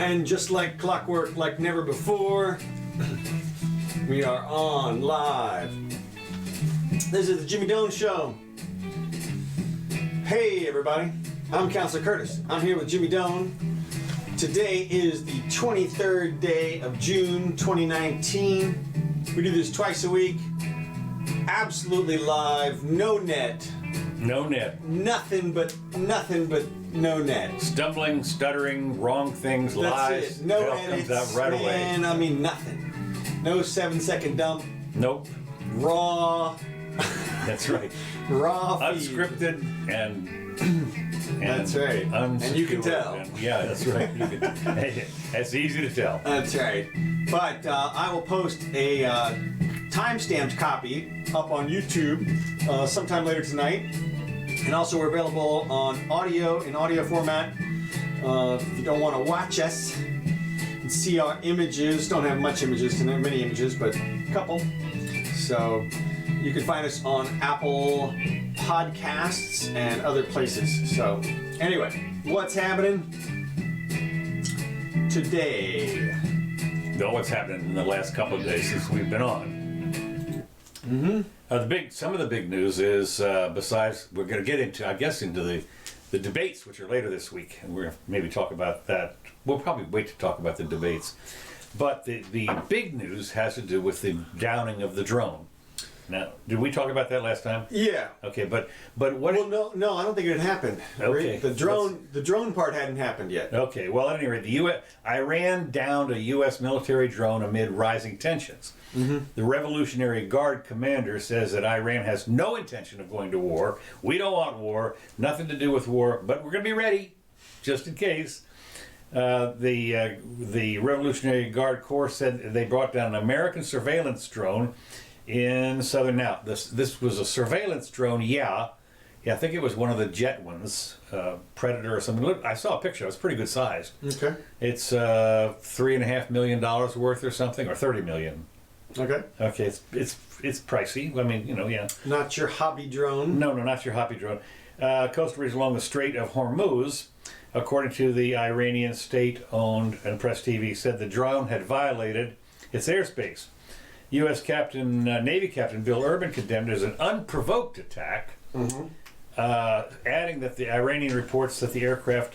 And just like clockwork, like never before, we are on live. This is the Jimmy Doan Show. Hey everybody, I'm Counselor Curtis. I'm here with Jimmy Doan. Today is the 23rd day of June 2019. We do this twice a week. Absolutely live, no net. No net. Nothing but no net. Stumbling, stuttering, wrong things, lies. It. No it all edits, comes out right away. man, I mean nothing. No 7-second dump. Nope. Raw. That's right. Raw feed. Unscripted and that's right. And you can tell. Yeah, that's right. You can, that's easy to tell. That's right. But I will post a time-stamped copy up on YouTube sometime later tonight. And also we're available on audio, in audio format. If you don't want to watch us and see our images, don't have much images tonight, many images, but a couple. So you can find us on Apple Podcasts and other places. So anyway, what's happening today? Know what's happening in the last couple of days since we've been on. Some of the big news is besides we're going to get into, I guess, into the debates, which are later this week, and we're going to maybe talk about that. We'll probably wait to talk about the debates, but the big news has to do with the downing of the drone. Now, did we talk about that last time? Yeah. Okay, but what? Well, no, I don't think it had happened. Okay. The drone part hadn't happened yet. Okay. Well, at any rate, Iran downed a U.S. military drone amid rising tensions. Mm-hmm. The Revolutionary Guard commander says that Iran has no intention of going to war. We don't want war. Nothing to do with war, but we're going to be ready, just in case. The Revolutionary Guard Corps said they brought down an American surveillance drone in southern. Now, this was a surveillance drone, yeah, I think it was one of the jet ones, Predator or something. Look, I saw a picture. It was pretty good sized. Okay. It's $3.5 million worth or something, or $30 million. Okay. Okay, it's pricey. I mean, yeah. Not your hobby drone. No, not your hobby drone. Coastways along the Strait of Hormuz, according to the Iranian state-owned and press TV, said the drone had violated its airspace. U.S. Navy Captain Bill Urban condemned it as an unprovoked attack, adding that the Iranian reports that the aircraft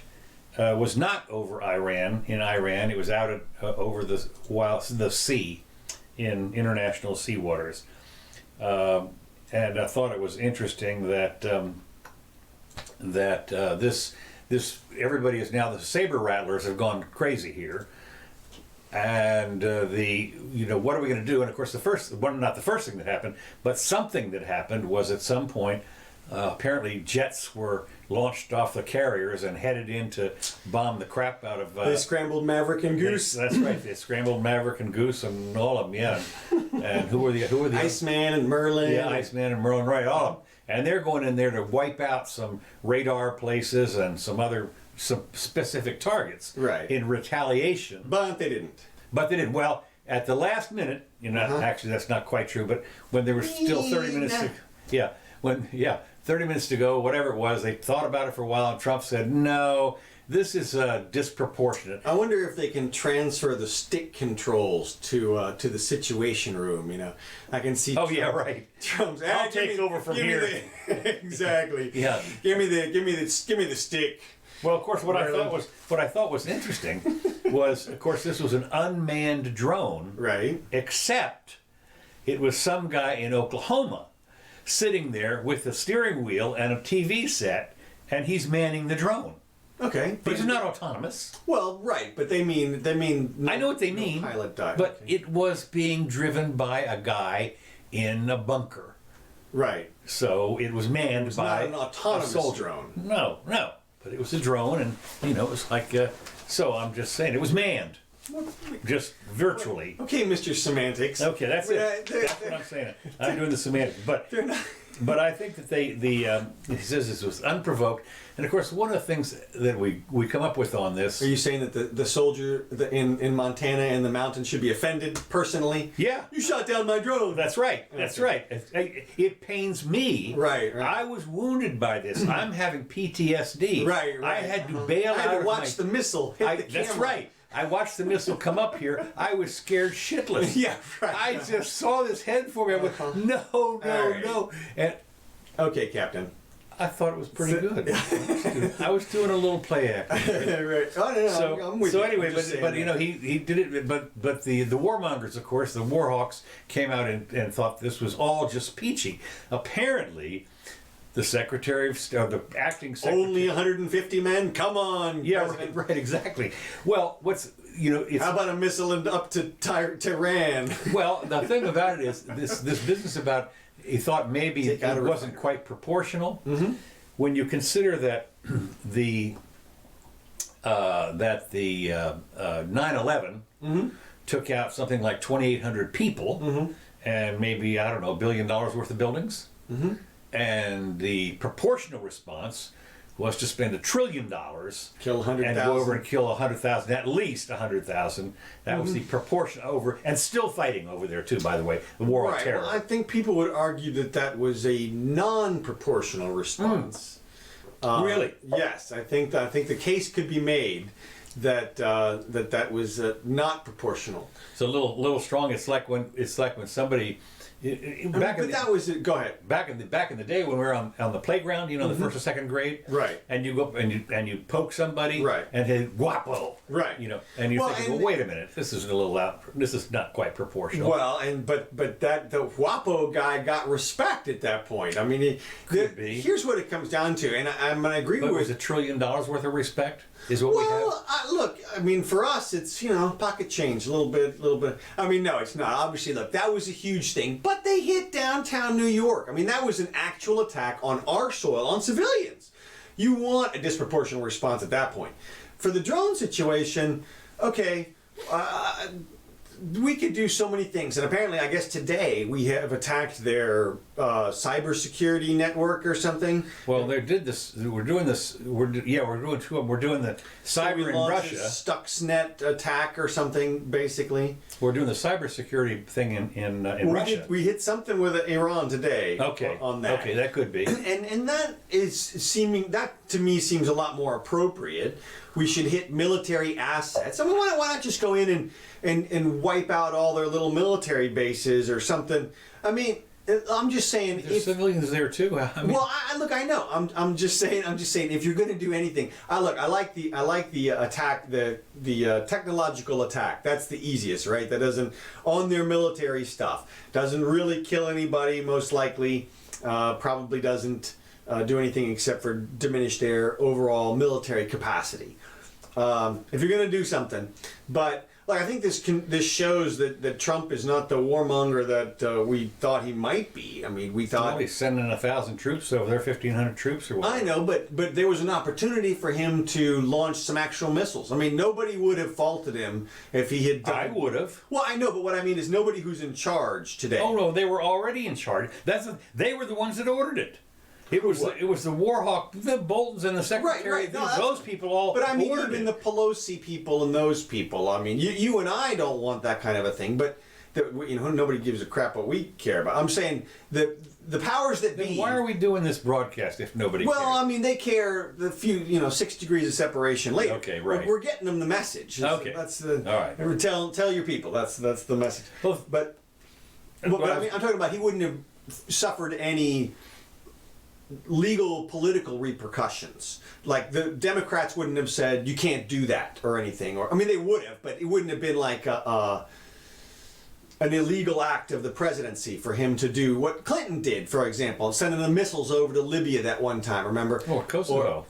was not over Iran. It was out over the sea in international sea waters. And I thought it was interesting that this everybody is now, the saber rattlers have gone crazy here. And what are we going to do? And of course, not the first thing that happened, but something that happened was at some point, apparently jets were launched off the carriers and headed in to bomb the crap out of. They scrambled Maverick and Goose. That's right. They scrambled Maverick and Goose and all of them. Yeah. And who were the Iceman and Merlin. Yeah, Iceman and Merlin. Right. All of them. And they're going in there to wipe out some radar places and some specific targets. Right. In retaliation. But they didn't. Well, at the last minute, actually that's not quite true, but when there was still 30 minutes to, 30 minutes to go, whatever it was, they thought about it for a while, and Trump said, no, this is disproportionate. I wonder if they can transfer the stick controls to the Situation Room. I can see. Oh, yeah, right. Trump's. I'll take over from here. Exactly. Yeah. Give me the stick. Well, of course, what I thought was interesting was, of course, this was an unmanned drone, right? Except it was some guy in Oklahoma sitting there with a steering wheel and a TV set, and he's manning the drone. Okay, but he's not autonomous. Well, right, but they mean. No, I know what they mean. Pilot dive, but okay. It was being driven by a guy in a bunker. Right. So it was manned by not an autonomous a soldier. Drone. No. But it was a drone, and it was like. So I'm just saying it was manned, just virtually. Okay, Mr. Semantics. Okay, that's it. That's what I'm saying. I'm doing the semantics, but But I think that he says this was unprovoked, and of course one of the things that we come up with on this. Are you saying that the soldier in Montana in the mountains should be offended personally? Yeah, you shot down my drone. That's right. That's right. It pains me. Right. I was wounded by this. I'm having PTSD. Right. I had to bail out. I had to watch the missile hit the camera. That's right. I watched the missile come up here. I was scared shitless. Yeah, right. I just saw this head for me. I went, no, right. no. And Okay, Captain. I thought it was pretty good. I was doing a little play acting. Right. Oh, no, I'm with So you. anyway, I'm just saying but you that. know, he did it. But the warmongers, of course, the warhawks came out and thought this was all just peachy. Apparently, the secretary of the acting secretary. Only 150 men? Come on, Yeah, President. right, exactly. Well, it's How about a missile up to Tehran? well, the thing about it is this business about he thought maybe Take it out a wasn't quite proportional. Mm-hmm. When you consider that the 9/11 took out something like 2,800 people and maybe I don't know $1 billion worth of buildings, and the proportional response was to spend $1 trillion, Kill 100,000. and go over and kill 100,000, at least 100,000. That was the proportion over, and still fighting over there too. By the way, the war on Right. terror. Well, I think people would argue that that was a non-proportional response. Really? Yes, I think the case could be made that that was not proportional. It's a little strong. It's like when somebody back in that was it. Go ahead. back in the day when we were on the playground, you know, the first or second grade, Right. And you go up and you poke somebody, Right. and they guapo, Right. You know, and you're Well, thinking, and- well, wait a minute, this is a little out. This is not quite proportional. Well, but that the Wapo guy got respect at that point. I mean, Could be. Here's what it comes down to, and I agree But was with. $1 trillion worth of respect? Is what we have. Well, look, I mean, for us, it's, pocket change, a little bit. I mean, no, it's not. Obviously, look, that was a huge thing, but they hit downtown New York. I mean, that was an actual attack on our soil, on civilians. You want a disproportionate response at that point. For the drone situation, okay, we could do so many things, and apparently, I guess today we have attacked their cybersecurity network or something. Well, they did this. We're doing this. We're doing two of them. We're doing the cyber in Russia. Stuxnet attack or something, basically. We're doing the cybersecurity thing in Russia. We hit something with Iran today. Okay. On that. Okay, that could be. And that to me seems a lot more appropriate. We should hit military assets. I mean, why not just go in and wipe out all their little military bases or something? I mean, I'm just saying. There's civilians there too. I mean, Well, look, I know. I'm just saying. If you're going to do anything, I like the attack, the technological attack. That's the easiest, right? That doesn't on their military stuff. Doesn't really kill anybody. Most likely, probably doesn't do anything except for diminish their overall military capacity. If you're going to do something, but. Like, I think this shows that Trump is not the warmonger that we thought he might be. I mean, we thought... well, he's sending 1,000 troops over there, 1,500 troops or what? I know, but there was an opportunity for him to launch some actual missiles. I mean, nobody would have faulted him if he had done... I would have. Well, I know, but what I mean is nobody who's in charge today. Oh no, they were already in charge. They were the ones that ordered it. It was the Warhawk, the Boltons, and the Secretary. Right. No, those people all. But I mean, ordered even it. the Pelosi people and those people. I mean, you and I don't want that kind of a thing. But nobody gives a crap what we care about. I'm saying the powers that Then be. why are we doing this broadcast if nobody Well, cares? I mean, they care the few, 6 degrees of separation later. Okay, right. We're getting them the message. Okay. That's the. All right. Tell your people. That's the message. Well, But I mean, I'm talking about he wouldn't have suffered any legal political repercussions. Like the Democrats wouldn't have said you can't do that or anything. Or I mean, they would have, but it wouldn't have been like an illegal act of the presidency for him to do what Clinton did, for example, sending the missiles over to Libya that one time. Remember? Or Kosovo.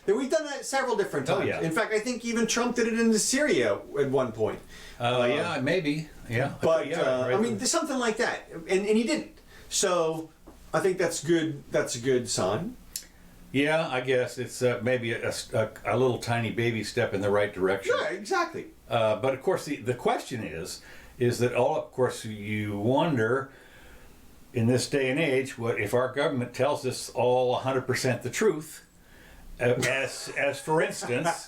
We've done that several different times. Oh, yeah. In fact, I think even Trump did it into Syria at one point. Yeah, maybe. Yeah. But yeah, right. I mean, something like that, and he didn't. So I think that's good. That's a good sign. Yeah, I guess it's maybe a little tiny baby step in the right direction. Yeah, exactly. But of course, the question is that of course you wonder in this day and age what if our government tells us all 100% the truth. As for instance,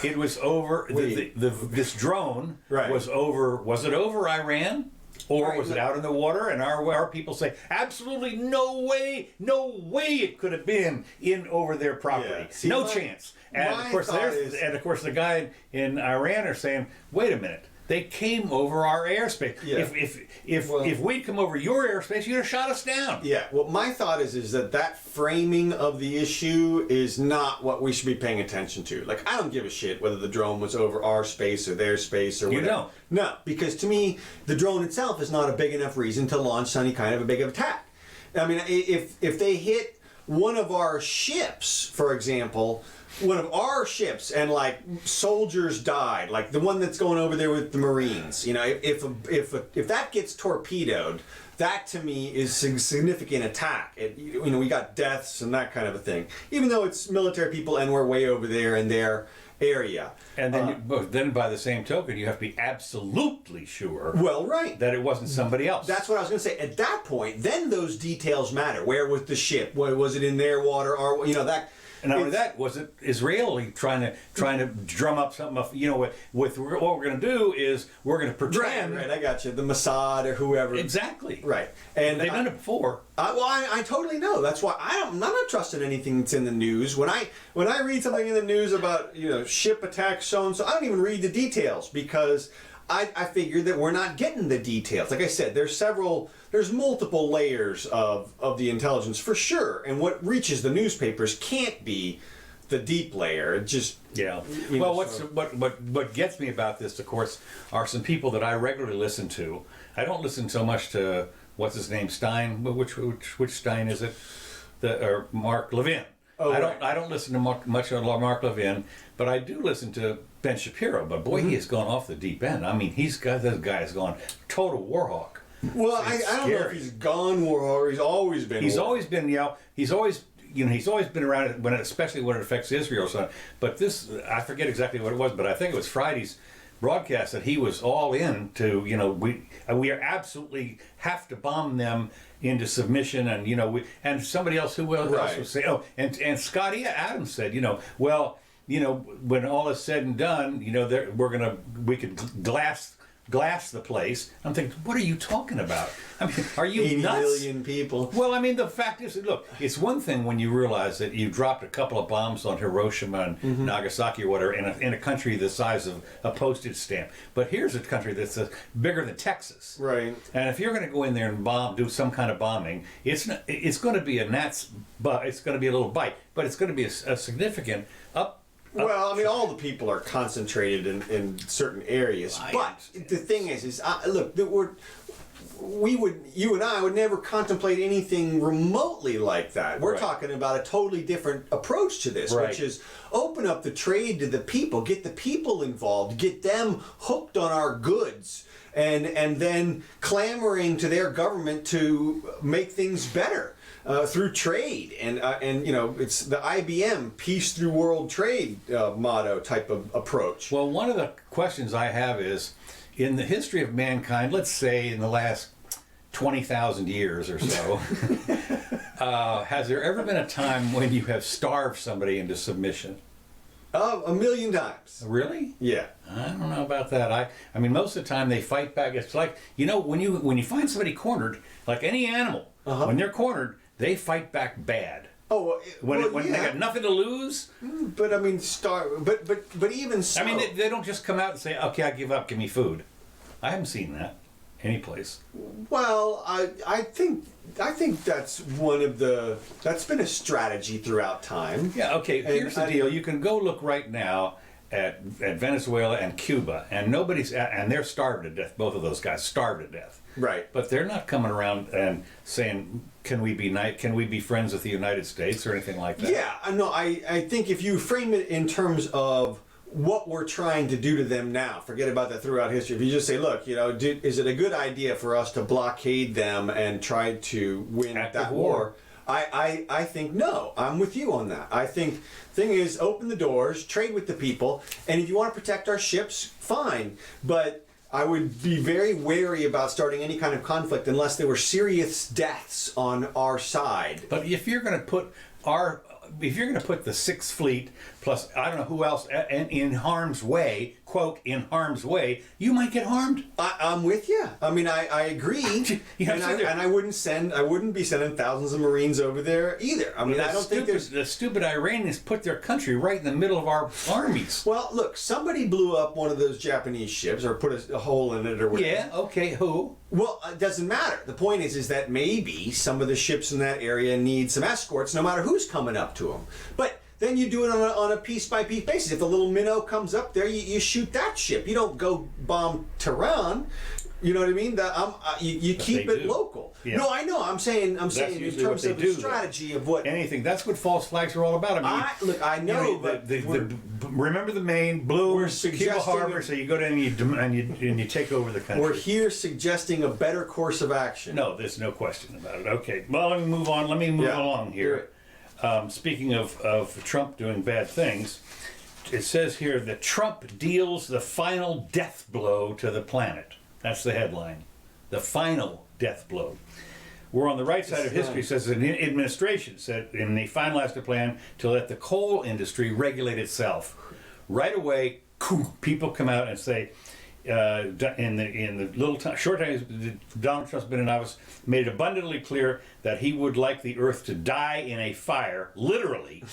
it was over. Wait. This drone Right. was over. Was it over Iran? Or Right, was it look- out in the water? And our people say, absolutely no way it could have been in over their property. Yeah. See, No my- chance. And my of course, thought is- of course, the guy in Iran are saying, wait a minute. They came over our airspace. Yeah. If we'd come over your airspace, you'd have shot us down. Yeah, well, my thought is that framing of the issue is not what we should be paying attention to. Like, I don't give a shit whether the drone was over our space or their space or whatever. You don't? No, because to me, the drone itself is not a big enough reason to launch any kind of a big attack. I mean, if they hit one of our ships, for example, one of our ships, and like soldiers died, like the one that's going over there with the Marines. You know, if that gets torpedoed, that to me is a significant attack. We got deaths and that kind of a thing. Even though it's military people and we're way over there in their area. And then, then by the same token, you have to be absolutely sure Well, right. that it wasn't somebody else. That's what I was going to say. At that point, then those details matter. Where was the ship? Was it in their water? Or that. And not only that, was it Israeli trying to drum up something up? With what we're going to do is we're going to pretend. Right, I got you. The Mossad or whoever. Exactly. Right. And They've done it before. I totally know. That's why I'm not trusting anything that's in the news. When I read something in the news about ship attacks, so and so, I don't even read the details because I figure that we're not getting the details. Like I said, there's multiple layers of the intelligence for sure, and what reaches the newspapers can't be the deep layer. It just Well, what gets me about this, of course, are some people that I regularly listen to. I don't listen so much to what's his name, Stein. Which Stein is it? Or Mark Levin. Oh, I don't listen to much of Mark Levin, but I do listen to Ben Shapiro. But boy, he has gone off the deep end. I mean, this guy has gone total warhawk. Well, I don't know if he's gone war or he's always been. He's always been, he's always been around it especially when it affects Israel. So, but this, I forget exactly what it was, but I think it was Friday's broadcast that he was all in to, we are absolutely have to bomb them into submission, and and somebody else who else was saying, and Scotty Adams said, when all is said and done, we could glass the place. I'm thinking, what are you talking about? I mean, are you 80 nuts? million people. Well, I mean, the fact is, look, it's one thing when you realize that you dropped a couple of bombs on Hiroshima and Nagasaki or whatever in a country the size of a postage stamp. But here's a country that's bigger than Texas. Right. And if you're going to go in there and do some kind of bombing, it's going to be it's going to be a little bite, but it's going to be a significant Well, I mean, all the people are concentrated in certain areas. But the thing is look, you and I would never contemplate anything remotely like that. We're talking about a totally different approach to this, which is open up the trade to the people, get the people involved, get them hooked on our goods, and then clamoring to their government to make things better. Through trade, and it's the IBM Peace Through World Trade motto type of approach. Well, one of the questions I have is, in the history of mankind, let's say in the last 20,000 years or so, has there ever been a time when you have starved somebody into submission? 1,000,000 times. Really? Yeah. I don't know about that. I mean, most of the time they fight back. It's like, when you find somebody cornered, like any animal, when they're cornered, they fight back bad. Oh, when they got nothing to lose. But I mean, but even so. I mean, they don't just come out and say, "Okay, I give up. Give me food." I haven't seen that any place. Well, I think that's that's been a strategy throughout time. Yeah. Okay. Here's the deal. You can go look right now at Venezuela and Cuba, and they're starved to death. Both of those guys starved to death. Right. But they're not coming around and saying, "Can we be friends with the United States?" or anything like that. Yeah. No. I think if you frame it in terms of what we're trying to do to them now, forget about that throughout history. If you just say, look, is it a good idea for us to blockade them and try to win that war? I think no. I'm with you on that. I think thing is, open the doors, trade with the people, and if you want to protect our ships, fine. But I would be very wary about starting any kind of conflict unless there were serious deaths on our side. But if you're going to put if you're going to put the Sixth Fleet plus I don't know who else in harm's way, quote, in harm's way, you might get harmed. I'm with you. I mean, I agree, and I wouldn't be sending thousands of Marines over there either. I mean, I don't think the stupid Iranians put their country right in the middle of our armies. Well, look, somebody blew up one of those Japanese ships or put a hole in it or whatever. Yeah. Okay. Who? Well, it doesn't matter. The point is that maybe some of the ships in that area need some escorts, no matter who's coming up to them. But then you do it on a piece-by-piece basis. If the little minnow comes up there, you shoot that ship. You don't go bomb Tehran. You know what I mean? You keep it local. Yeah. No, I know. I'm saying in terms of the strategy of what anything. That's what false flags are all about. I mean, I know, but remember the main blue Cuba Harbor. So you go down and you take over the country. We're here suggesting a better course of action. No, there's no question about it. Okay, well, let me move on. Let me move along here. Speaking of Trump doing bad things, it says here that Trump deals the final death blow to the planet. That's the headline. The final death blow. We're on the right side of history. Says an administration said and they finalized a plan to let the coal industry regulate itself. Right away, people come out and say, in the little time, short time Donald Trump's been in office, made it abundantly clear that he would like the Earth to die in a fire, literally.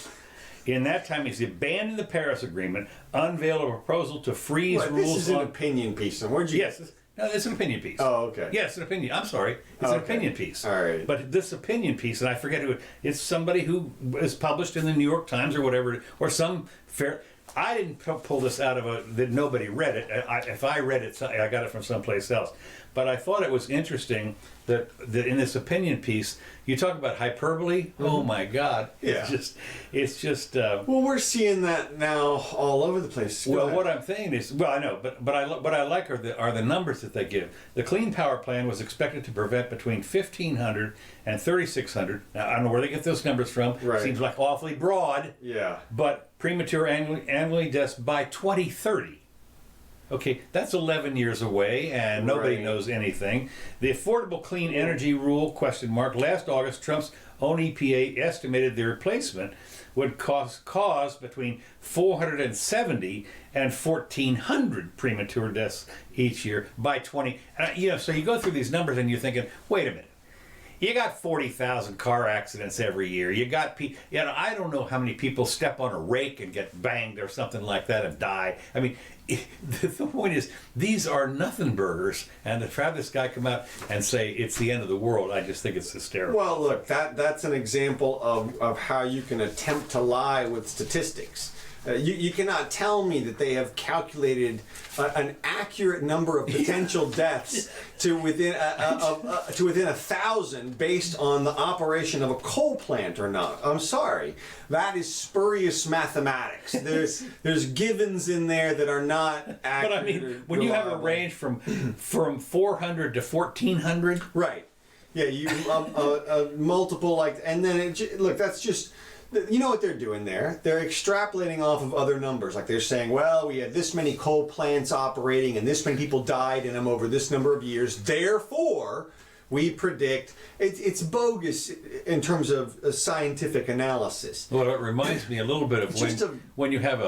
In that time, he's abandoned the Paris Agreement, unveiled a proposal to freeze rules. This is an opinion piece. And where'd you? Yes. No, it's an opinion piece. Oh, okay. Yeah, it's an opinion. I'm sorry. It's an opinion piece. All right. But this opinion piece, and I forget who it's somebody who is published in the New York Times or whatever, or some fair. I didn't pull this out of that nobody read it. If I read it, I got it from someplace else. But I thought it was interesting that in this opinion piece, you talk about hyperbole. Mm-hmm. Oh my God! Yeah. It's just. Well, we're seeing that now all over the place. Well, what I'm saying is, well, I know, but what I like are the numbers that they give. The Clean Power Plan was expected to prevent between 1,500 and 3,600. Now I don't know where they get those numbers from. Right. Seems like awfully broad. Yeah. But premature annually deaths by 2030. Okay, that's 11 years away, and nobody knows anything. The Affordable Clean Energy Rule, ? Last August, Trump's own EPA estimated the replacement would cause between 470 and 1,400 premature deaths each year by 20. So you go through these numbers and you're thinking, wait a minute. You got 40,000 car accidents every year. You got I don't know how many people step on a rake and get banged or something like that and die. I mean, the point is, these are nothing burgers, and to have this guy come out and say it's the end of the world, I just think it's hysterical. Well, look, that's an example of how you can attempt to lie with statistics. You cannot tell me that they have calculated an accurate number of potential deaths to within 1,000 based on the operation of a coal plant or not. I'm sorry, that is spurious mathematics. There's givens in there that are not accurate. But I mean, when you have a range from 400 to 1,400, right? Yeah, you multiple and then look. That's just. You know what they're doing there? They're extrapolating off of other numbers. Like they're saying, well, we had this many coal plants operating and this many people died in them over this number of years. Therefore, we predict. It's bogus in terms of a scientific analysis. Well, it reminds me a little bit of when you have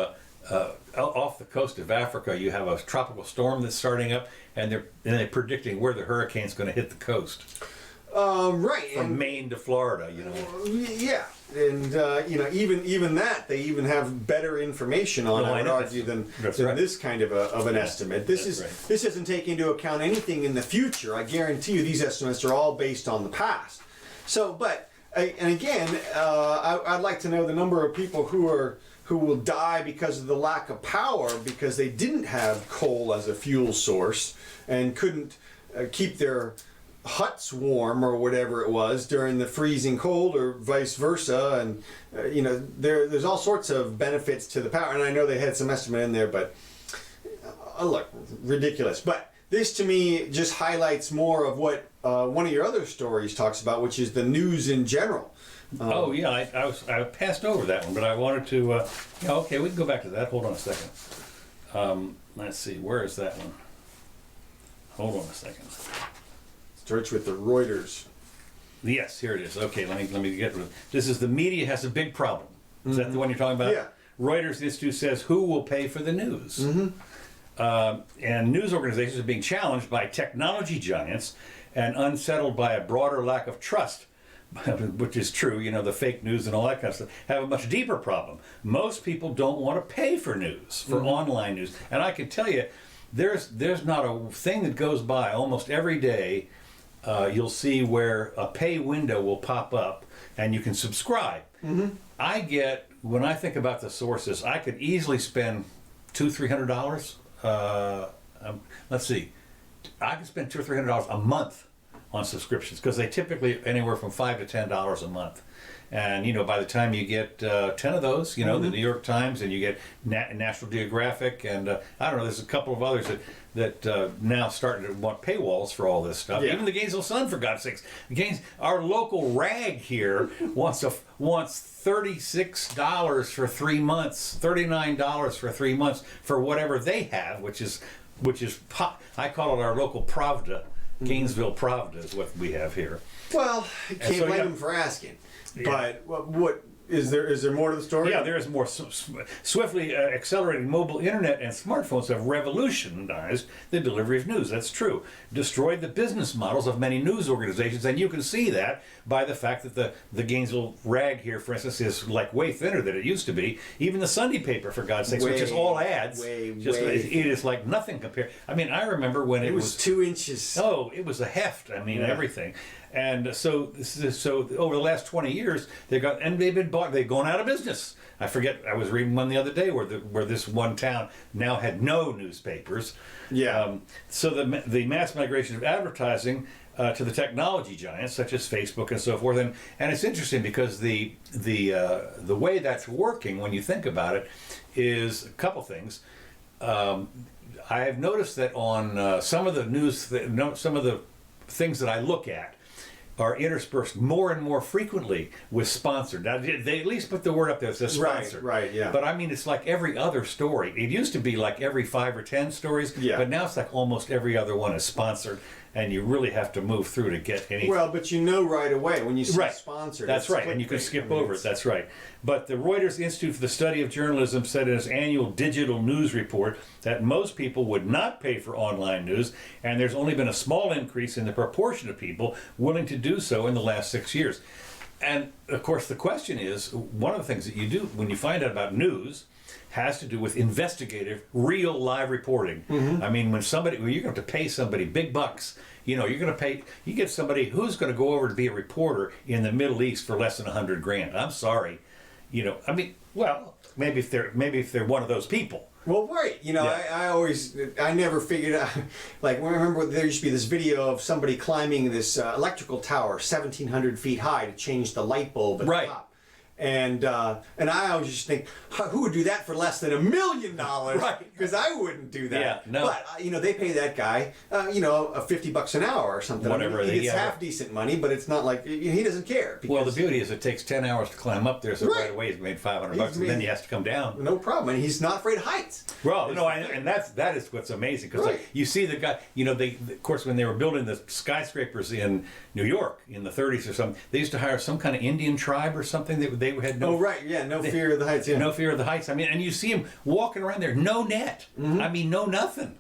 off the coast of Africa, you have a tropical storm that's starting up, and they're predicting where the hurricane's going to hit the coast. Right. From Maine to Florida, Yeah. And even that, they even have better information on. I would argue than this kind of an estimate. This doesn't take into account anything in the future. I guarantee you, these estimates are all based on the past. So, and again, I'd like to know the number of people who will die because of the lack of power because they didn't have coal as a fuel source and couldn't keep their huts warm or whatever it was during the freezing cold or vice versa, and there's all sorts of benefits to the power, and I know they had some estimate in there, but look, ridiculous. But this to me just highlights more of what one of your other stories talks about, which is the news in general. I passed over that one, but I wanted to okay, we can go back to that. Hold on a second. Let's see, where is that one? Hold on a second. Starts with the Reuters. Yes, here it is. Okay, let me get rid of this. Is the media has a big problem. Is that the one you're talking about? Yeah. Reuters Institute says, who will pay for the news? And news organizations are being challenged by technology giants and unsettled by a broader lack of trust, which is true, the fake news and all that kind of stuff, have a much deeper problem. Most people don't want to pay for news, for online news. And I can tell you, there's not a thing that goes by almost every day. You'll see where a pay window will pop up and you can subscribe. When I think about the sources, I could easily spend $200-300. Let's see, I could spend $200 or $300 a month on subscriptions because they typically anywhere from $5 to $10 a month. And by the time you get 10 of those, the New York Times, and you get National Geographic, and I don't know, there's a couple of others that now starting to want paywalls for all this stuff. Yeah. Even the Gainesville Sun, for God's sakes. Our local rag here wants $36 for 3 months, $39 for 3 months for whatever they have, which is I call it our local Pravda. Gainesville Pravda is what we have here. Well, you can't blame him for asking. Yeah. But what is there more to the story? Yeah, there is more. Swiftly accelerating mobile internet and smartphones have revolutionized the delivery of news. That's true. Destroyed the business models of many news organizations, and you can see that by the fact that the Gainesville Rag here, for instance, is like way thinner than it used to be. Even the Sunday paper, for God's sakes, which is all ads, it is like nothing compared. I mean, I remember when it was 2 inches. Oh, it was a heft. I mean, everything. And so over the last 20 years, they've gone out of business. I forget, I was reading one the other day where this one town now had no newspapers. Yeah. So the mass migration of advertising to the technology giants such as Facebook and so forth, and it's interesting because the way that's working when you think about it is a couple things. I've noticed that on some of the news, some of the things that I look at are interspersed more and more frequently with sponsored. Now, they at least put the word up there that says sponsored. Right, yeah. But I mean, it's like every other story. It used to be like every 5 or 10 stories, but now it's like almost every other one is sponsored, and you really have to move through to get any. Well, but right away when you see sponsored. That's right, and you can skip over it. That's right. But the Reuters Institute for the Study of Journalism said in its annual digital news report that most people would not pay for online news, and there's only been a small increase in the proportion of people willing to do so in the last 6 years. And of course, the question is, one of the things that you do when you find out about news has to do with investigative, real live reporting. I mean, when you're going to have to pay somebody big bucks, you're going to you get somebody who's going to go over to be a reporter in the Middle East for less than $100,000. I'm sorry. I mean, well, maybe if they're one of those people. Well, right. I never figured out, like, remember there used to be this video of somebody climbing this electrical tower 1,700 feet high to change the light bulb at the top. And I always just think, who would do that for less than $1 million? Right. Because I wouldn't do that. Yeah, no. But they pay that guy, $50 an hour or something. Whatever. He gets half decent money, but it's not like he doesn't care. Well, the beauty is it takes 10 hours to climb up there, so right away he's made $500, and then he has to come down. No problem, and he's not afraid of heights. Well, no, and that is what's amazing because you see the guy. Of course, when they were building the skyscrapers in New York in the 30s or something, they used to hire some kind of Indian tribe or something that they had no. Oh right, yeah, no fear of the heights. Yeah, no fear of the heights. I mean, and you see him walking around there, no net. I mean, no nothing.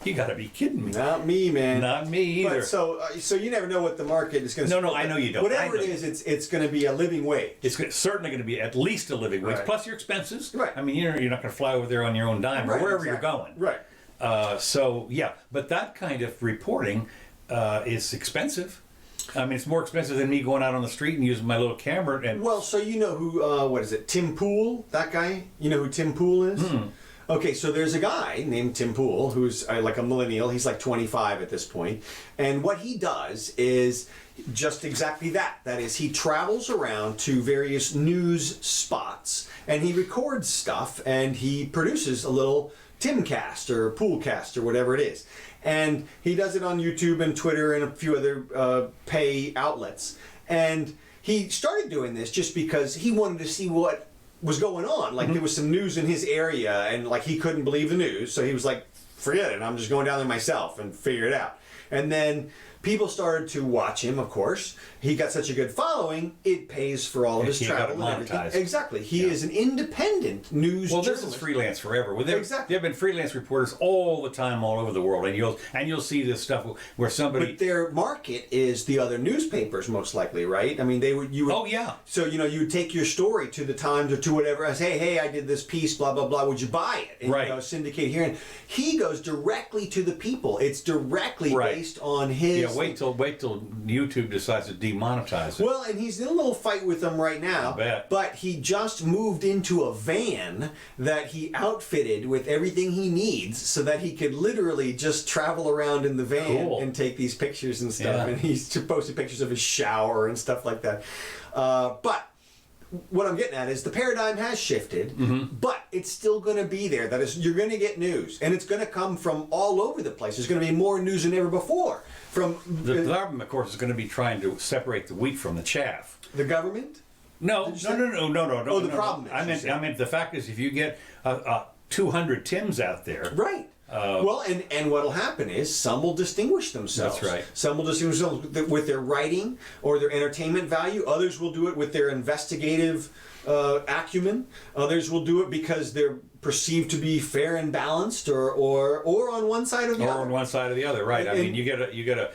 You got to be kidding me. Not me, man. Not me either. But so you never know what the market is going to. No, I know you don't. Whatever it is, it's going to be a living wage. It's certainly going to be at least a living wage, plus your expenses. Right. I mean, you're not going to fly over there on your own dime or wherever you're going. Right. But that kind of reporting is expensive. I mean, it's more expensive than me going out on the street and using my little camera. And well, so you know who? What is it? Tim Pool? That guy? You know who Tim Pool is? Okay, so there's a guy named Tim Pool who's like a millennial. He's like 25 at this point, and what he does is just exactly that. That is, he travels around to various news spots and he records stuff and he produces a little Timcast or Poolcast or whatever it is. And he does it on YouTube and Twitter and a few other pay outlets. And he started doing this just because he wanted to see what was going on. Like there was some news in his area and like he couldn't believe the news. So he was like, forget it, I'm just going down there myself and figure it out. And then people started to watch him, of course. He got such a good following, it pays for all of his He got travel and everything. monetized. Exactly. He is an independent news journalist. This is freelance forever. Well, Exactly. There have been freelance reporters all the time, all over the world, and you'll see this stuff where somebody. But their market is the other newspapers, most likely, right? I mean, you would. Oh yeah. So you would take your story to the Times or to whatever. As hey, I did this piece, blah blah blah. Would you buy it? And, Right. Syndicate here, and he goes directly to the people. It's directly Right. based on his. Yeah. Wait till YouTube decides to demonetize it. Well, and he's in a little fight with them right now. I bet. But he just moved into a van that he outfitted with everything he needs so that he could literally just travel around in the van Cool. and take these pictures and stuff. Yeah. And he's posted pictures of his shower and stuff like that. But what I'm getting at is the paradigm has shifted, but it's still going to be there. That is, you're going to get news, and it's going to come from all over the place. There's going to be more news than ever before. From The government, of course, is going to be trying to separate the wheat from the chaff. the government. No. Oh, the problem is, I you said. meant the fact is, if you get 200 Tims out there, Right. Well, and what'll happen is some will distinguish themselves. That's right. Some will distinguish themselves with their writing or their entertainment value. Others will do it with their investigative acumen. Others will do it because they're perceived to be fair and balanced, or on one side or the other. on one side or the other, right? I And- mean, you get a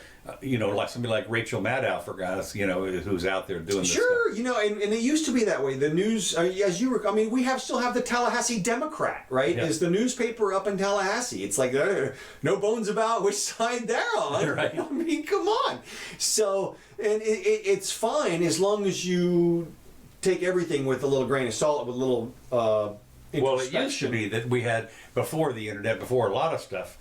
like somebody like Rachel Maddow, for guys, who's out there doing this stuff. Sure, and it used to be that way. The news, as you were, I mean, we still have the Tallahassee Democrat, right? Yeah. Is the newspaper up in Tallahassee? It's like no bones about which side they're on. Right. I mean, come on. So, and it's fine as long as you take everything with a little grain of salt, with a little. Well, it used to be that we had, before the internet, before a lot of stuff,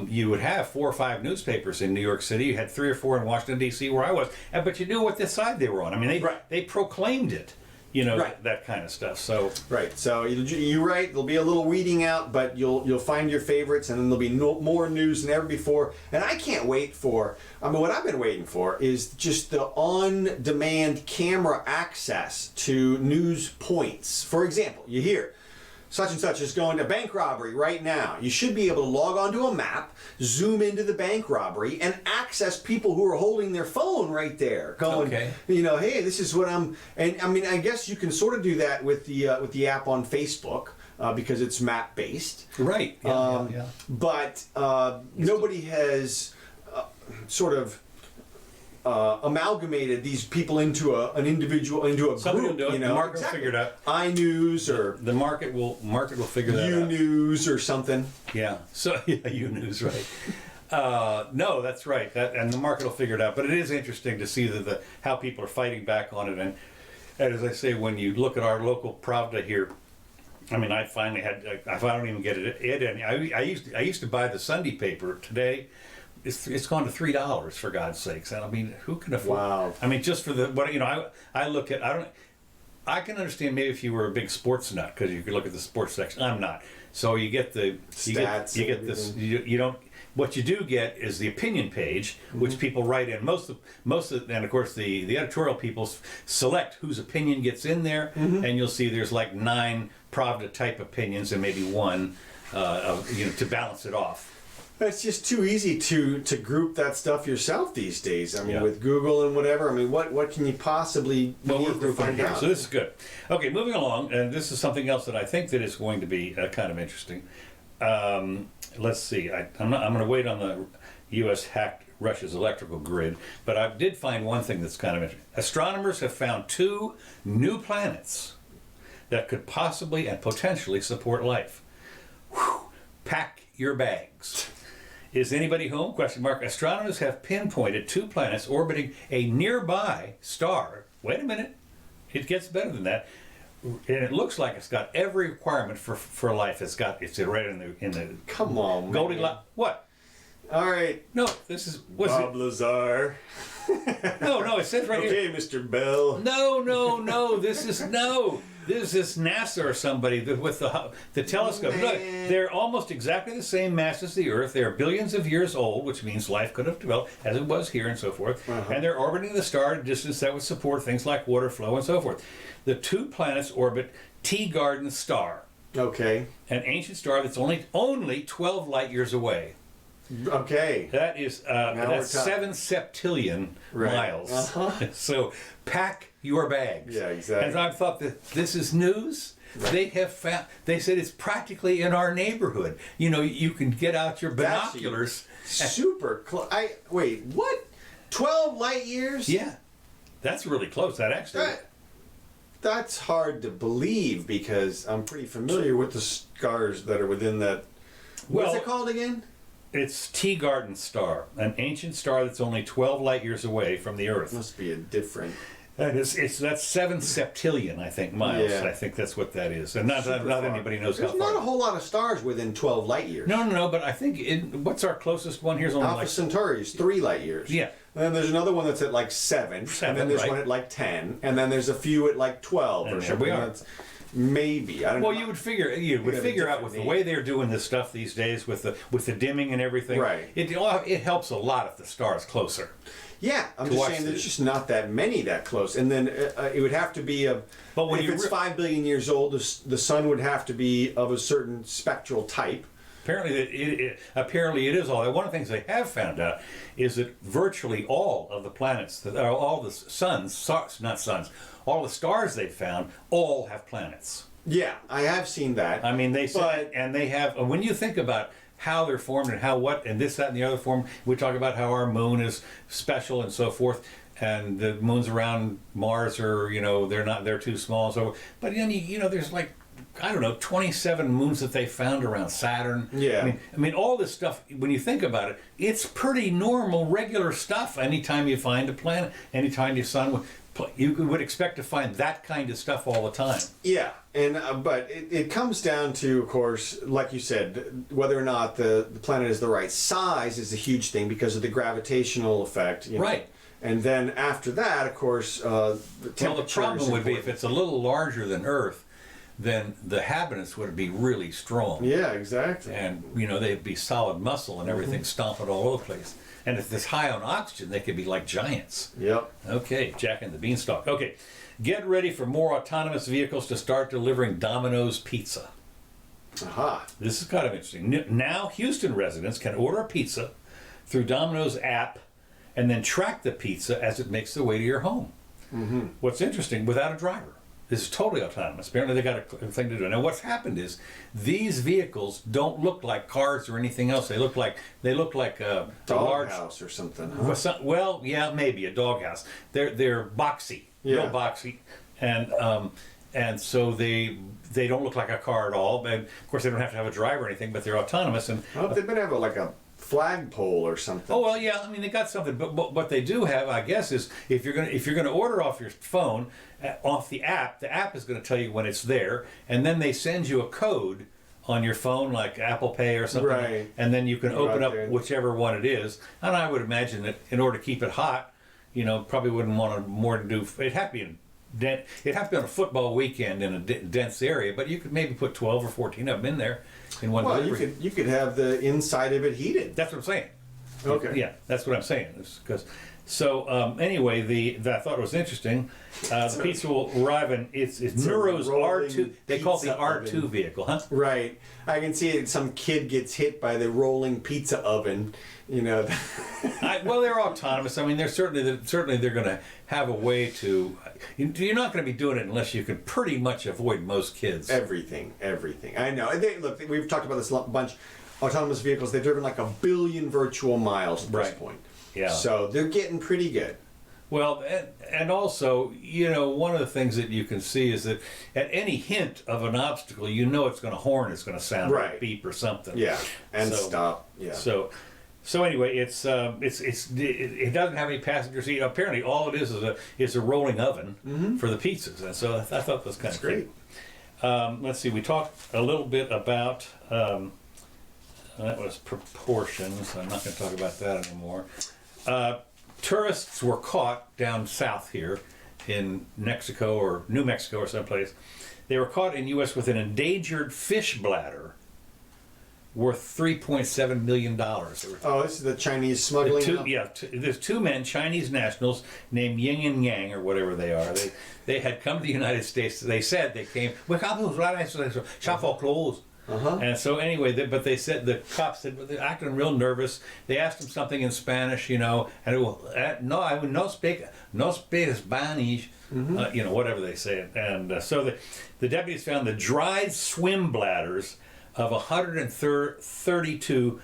you would have 4 or 5 newspapers in New York City. You had 3 or 4 in Washington, D.C., where I was. But you knew what this side they were on. I mean, they proclaimed it, Right. that kind of stuff. So Right. So you're right. There'll be a little weeding out, but you'll find your favorites, and then there'll be more news than ever before. And I can't wait for. I mean, what I've been waiting for is just the on-demand camera access to news points. For example, you hear such and such is going to bank robbery right now. You should be able to log onto a map, zoom into the bank robbery, and access people who are holding their phone right there, going, Okay. hey, this is what I'm. And I mean, I guess you can sort of do that with the app on Facebook because it's map based. right, yeah. But nobody has sort of. Amalgamated these people into an individual, into a Somebody group. will do it. The market will figure it out. iNews or The market will figure that out. UNews or something. Yeah. So News, right? No, that's right. And the market will figure it out. But it is interesting to see how people are fighting back on it. And as I say, when you look at our local Pravda here, I mean, I finally had. I don't even get it. I used to buy the Sunday paper. Today, it's gone to $3 for God's sakes. And I mean, who can afford? Wow. I mean, just for I look at. I can understand maybe if you were a big sports nut, because you could look at the sports section. I'm not. So you get the Stats you get and this. everything. You don't. What you do get is the opinion page, which people write in. Most of, and of course the editorial people select whose opinion gets in there, and you'll see there's like 9 Pravda type opinions and maybe 1, to balance it off. It's just too easy to group that stuff yourself these days. I mean, Yeah. with Google and whatever. I mean, what can you possibly Well, we're need to grouping find here, out? so this is good. Okay, moving along, and this is something else that I think that is going to be kind of interesting. Let's see. I'm going to wait on the U.S. hacked Russia's electrical grid, but I did find one thing that's kind of interesting. Astronomers have found 2 new planets that could possibly and potentially support life. Whew. Pack your bags. Is anybody home? Question mark. Astronomers have pinpointed 2 planets orbiting a nearby star. Wait a minute. It gets better than that. And it looks like it's got every requirement for life. It's right in the Come on, man. Goldilocks. What? All right, No, this is what's Bob it? Lazar. No, it says right here. Okay, Mr. Bell. No. This is NASA or somebody with the telescope. Look, Man. they're almost exactly the same mass as the Earth. They're billions of years old, which means life could have developed as it was here and so forth. And they're orbiting the star at a distance that would support things like water flow and so forth. The 2 planets orbit Teegarden Star, Okay. an ancient star that's only 12 light years away. Okay. That is that's 7 septillion Right. miles. Uh-huh. So pack your bags. Yeah, exactly. And I thought that this is news. Right. They have found. They said it's practically in our neighborhood. You know, you can get out your That's binoculars. Super close. Wait, what? 12 light years? Yeah, that's really close. That actually. That's hard to believe because I'm pretty familiar with the stars that are within that. What's it called again? It's Teegarden Star, an ancient star that's only 12 light years away from the Earth. Must be a different. And that's 7 septillion, I think, miles. Yeah. I think that's what that is. And not anybody knows There's how far. not a whole lot of stars within 12 light years. No, but I think what's our closest one? Here's only Alpha Centauri is 3 light years. Yeah. And then there's another one that's at like 7. And then there's right. one at like 10. And then there's a few at like 12 And or there something. we are. That's maybe. I don't know. Well, you would figure out different with the name. way they're doing this stuff these days with the dimming and everything. Right. It helps a lot if the star's closer. Yeah, I'm to just watch saying the- there's just not that many that close. And then it would have to be But when if you it's 5 billion years old, the sun would have to be of a certain spectral type. Apparently it is all. One of the things they have found out is that virtually all of the planets, all the all the stars they've found, all have planets. Yeah, I have seen that. I mean, they said, But- and they have. When you think about how they're formed and and this, that, and the other form, we talk about how our moon is special and so forth, and the moons around Mars are, they're too small. So, but then there's like, I don't know, 27 moons that they found around Saturn. Yeah. I mean, all this stuff. When you think about it, it's pretty normal, regular stuff. Anytime you find a planet, anytime your sun. You would expect to find that kind of stuff all the time. Yeah, and but it comes down to, of course, like you said, whether or not the planet is the right size is a huge thing because of the gravitational effect. Right. And then after that, of course, the temperature. Well, the problem is would be important. if it's a little larger than Earth, then the habitants would be really strong. Yeah, exactly. And, they'd be solid muscle and everything stomping all over the place. And if it's high on oxygen, they could be like giants. Yep. Okay, Jack and the Beanstalk. Okay, get ready for more autonomous vehicles to start delivering Domino's pizza. Aha. This is kind of interesting. Now, Houston residents can order a pizza through Domino's app and then track the pizza as it makes the way to your home. Mm-hmm. What's interesting, without a driver. This is totally autonomous. Apparently they got a thing to do. Now what's happened is these vehicles don't look like cars or anything else. They look like a large Doghouse or something. Huh? Well, yeah, maybe a doghouse. They're boxy, real Yeah. boxy, and so they don't look like a car at all. And of course they don't have to have a driver or anything, but they're autonomous. And Well, they've been having like a flagpole or something. oh well, yeah. I mean, they got something, but what they do have, I guess, is if you're gonna order off your phone, off the app is going to tell you when it's there, and then they send you a code on your phone, like Apple Pay or something, Right. and then you can Go open out up there. whichever one it is. And I would imagine that in order to keep it hot, probably wouldn't want to more to do. It'd have to be it'd have to be on a football weekend in a dense area, but you could maybe put 12 or 14 of them in there in one Well, delivery. you could have the inside of it heated. That's what I'm saying. Okay. Yeah, that's what I'm saying. Anyway, I thought it was interesting. The pizza will arrive in it's Neuro's rolling R2. They call it the pizza R2 oven. vehicle, huh? Right. I can see it. Some kid gets hit by the rolling pizza oven. Well, they're autonomous. I mean, they're certainly they're going to have a way to. You're not going to be doing it unless you can pretty much avoid most kids. Everything. I know. And look, we've talked about this a bunch. Autonomous vehicles, they've driven like 1 billion virtual miles at this Right. point. Yeah. So they're getting pretty good. Well, and also, one of the things that you can see is that at any hint of an obstacle, it's going to horn, it's going to sound like Right. beep or something. Yeah. And So- stop. Yeah. So anyway, it doesn't have any passenger seat. Apparently, all it is a rolling oven for the pizzas, and so I thought that was kind of great. Let's see. We talked a little bit about that was proportions. I'm not going to talk about that anymore. Tourists were caught down south here in Mexico or New Mexico or someplace. They were caught in U.S. with an endangered fish bladder worth $3.7 million. Oh, this is the Chinese smuggling. now? There's two men, Chinese nationals, named Yin and Yang or whatever they are. They had come to the United States. They said they came. We come to shop for clothes. And so anyway, but they said, the cops said, they're acting real nervous. They asked him something in Spanish, and no, I would not speak Spanish, whatever they say. And so the deputies found the dried swim bladders of 132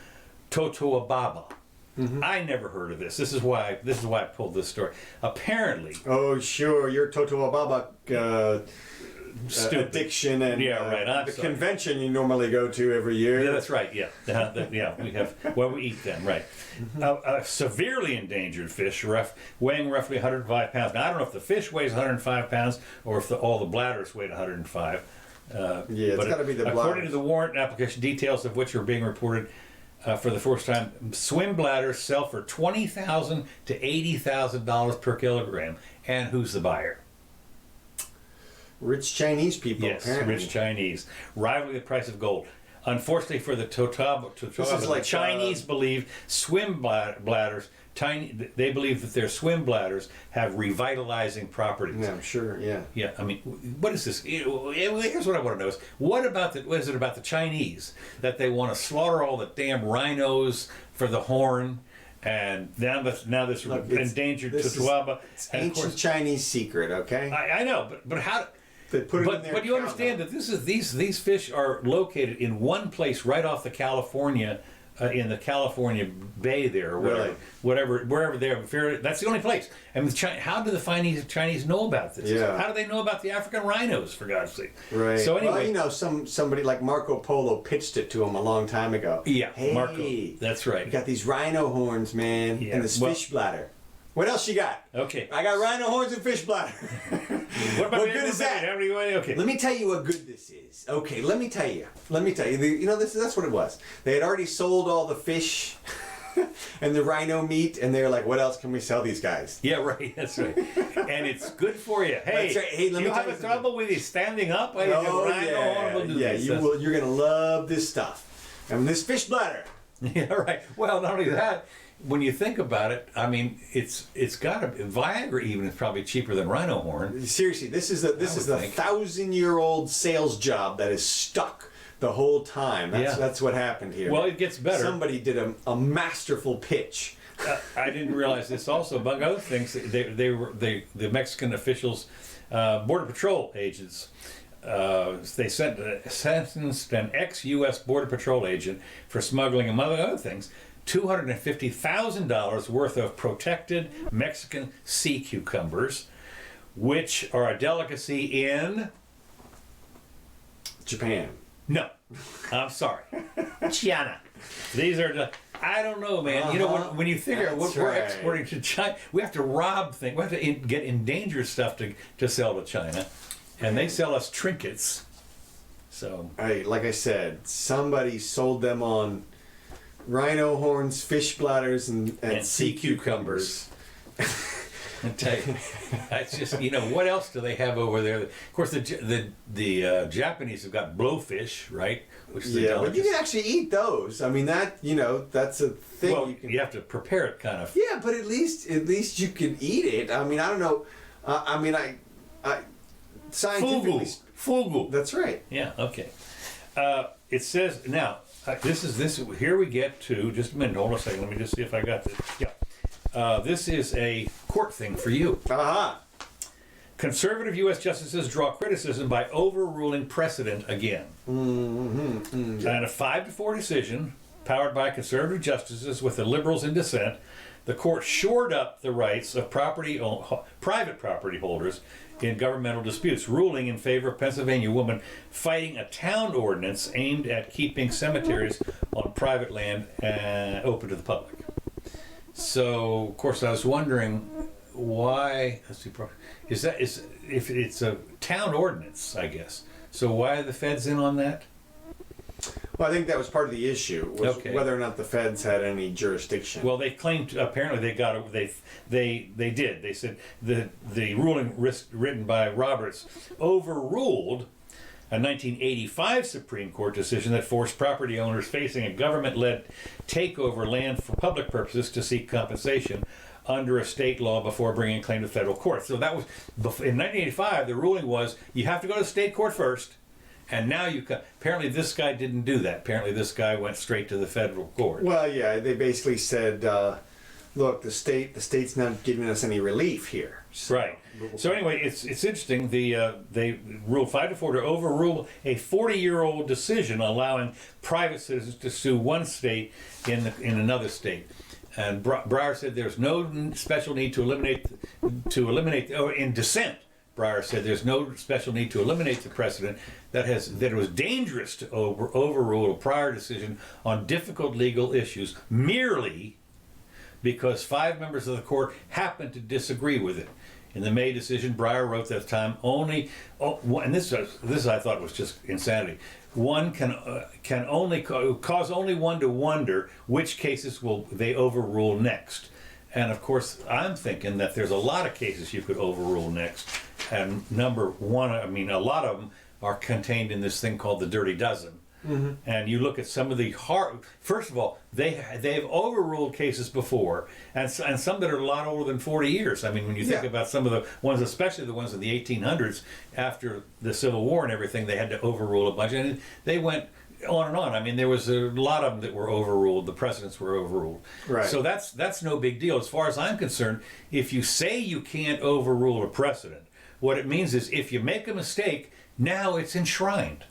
Totoababa. I never heard of this. This is why I pulled this story. Apparently. Oh, sure. Your Totoababa addiction and the convention you normally go to every year. Yeah, that's right. Yeah, we have. Well, we eat them, right? A severely endangered fish, weighing roughly 105 pounds. Now, I don't know if the fish weighs 105 pounds or if all the bladders weighed 105. It's got to be the bladders. According to the warrant application, details of which are being reported for the first time, swim bladders sell for $20,000 to $80,000 per kilogram. And who's the buyer? Rich Chinese people, yes, apparently. Rich Chinese. Rivaling the price of gold. Unfortunately for the the Chinese believe swim bladders, they believe that their swim bladders have revitalizing properties. Yeah, I'm sure, yeah. Yeah, I mean, what is this? Here's what I want to know is, what is it about the Chinese that they want to slaughter all the damn rhinos for the horn? And now this endangered Totoaba. It's ancient Chinese secret, okay? I know, but how... They put it in their but you understand that these fish are located in one place right off the California, in the California Bay there, or wherever they are. That's the only place. I mean, how do the Chinese know about this? Yeah. How do they know about the African rhinos, for God's sake? Right. So anyway, well, somebody like Marco Polo pitched it to him a long time ago. Yeah, hey, Marco. That's right. You got these rhino horns, man, and this fish bladder. What else you got? Okay. I got rhino horns and fish bladder. What good is that? Okay. Let me tell you what good this is. Okay, let me tell you. That's what it was. They had already sold all the fish and the rhino meat, and they're like, what else can we sell these guys? Yeah, right. That's right. And it's good for you. Hey, that's right. Hey, let me you tell have you trouble with you standing up? You're gonna love this stuff. And this fish bladder. Yeah, right. Well, not only that, when you think about it, I mean, it's got to be, Viagra even is probably cheaper than rhino horn. Seriously, this is a 1,000-year-old sales job that is stuck the whole time. That's what happened here. Well, it gets better. Somebody did a masterful pitch. I didn't realize this also. Among other things, the Mexican officials, Border Patrol agents, they sentenced an ex-U.S. Border Patrol agent for smuggling, among other things, $250,000 worth of protected Mexican sea cucumbers, which are a delicacy in Japan. No, I'm sorry, China. These are I don't know, man. You know, when you figure what we're exporting to China, we have to rob things. We have to get endangered stuff to sell to China, and they sell us trinkets. So, hey, like I said, somebody sold them on rhino horns, fish bladders, and sea cucumbers. I tell you, that's just, what else do they have over there? Of course, the Japanese have got blowfish, right? Which is but you can actually eat those. I mean, that's a thing. Well, you have to prepare it, kind of. Yeah, but at least you can eat it. I mean, I don't know. I scientifically. Fugu. That's right. Yeah. Okay. It says now. This. Here we get to. Just a minute. Hold on a second. Let me just see if I got this. Yeah. This is a court thing for you. Conservative U.S. justices draw criticism by overruling precedent again. And a 5-4 decision, powered by conservative justices with the liberals in dissent, the court shored up the rights of private property holders in governmental disputes, ruling in favor of Pennsylvania woman fighting a town ordinance aimed at keeping cemeteries on private land open to the public. So, of course, I was wondering why. If it's a town ordinance, I guess. So why are the feds in on that? Well, I think that was part of the issue, was whether or not the feds had any jurisdiction. Well, they claimed apparently they got they did. They said the ruling written by Roberts overruled a 1985 Supreme Court decision that forced property owners facing a government-led takeover land for public purposes to seek compensation under a state law before bringing a claim to federal court. So that was in 1985. The ruling was you have to go to state court first, And now apparently this guy didn't do that. Apparently this guy went straight to the federal court. Well, yeah, they basically said, look, the state's not giving us any relief here. So, Right. So anyway, it's interesting. They ruled 5-4 to overrule a 40-year-old decision allowing private citizens to sue one state in another state. And Breyer said there's no special need to eliminate, or in dissent, Breyer said there's no special need to eliminate the precedent that it was dangerous to overrule a prior decision on difficult legal issues merely because 5 members of the court happened to disagree with it. In the May decision, Breyer wrote that time and this I thought was just insanity. One can only cause only one to wonder which cases will they overrule next. And of course, I'm thinking that there's a lot of cases you could overrule next. And number one, I mean, a lot of them are contained in this thing called the Dirty Dozen. Mm-hmm. And you look at some of the first of all, they've overruled cases before, and some that are a lot older than 40 years. I mean, when you think about some of the ones, especially the ones in the 1800s, after the Civil War and everything, they had to overrule a bunch, and they went on and on. I mean, there was a lot of them that were overruled. The precedents were overruled. Right. So that's no big deal. As far as I'm concerned, if you say you can't overrule a precedent, what it means is if you make a mistake, now it's enshrined.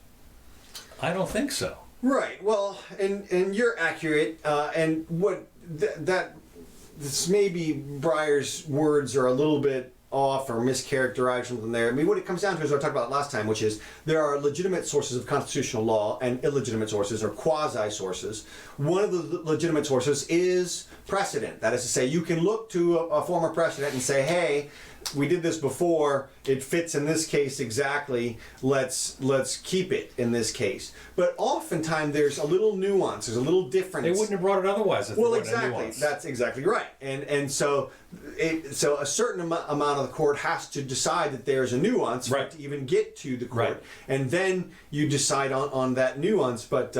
I don't think so. Right. Well, and you're accurate. And what this maybe Breyer's words are a little bit off or mischaracterized something there. I mean, what it comes down to is what I talked about last time, which is there are legitimate sources of constitutional law and illegitimate sources or quasi sources. One of the legitimate sources is precedent. That is to say, you can look to a former precedent and say, hey, we did this before, it fits in this case exactly, let's keep it in this case. But oftentimes there's a little nuance, there's a little difference. They wouldn't have brought it otherwise if there wasn't a nuance. That's exactly right. And so a certain amount of the court has to decide that there's a nuance for it to even get to the court. Right. And then you decide on that nuance, but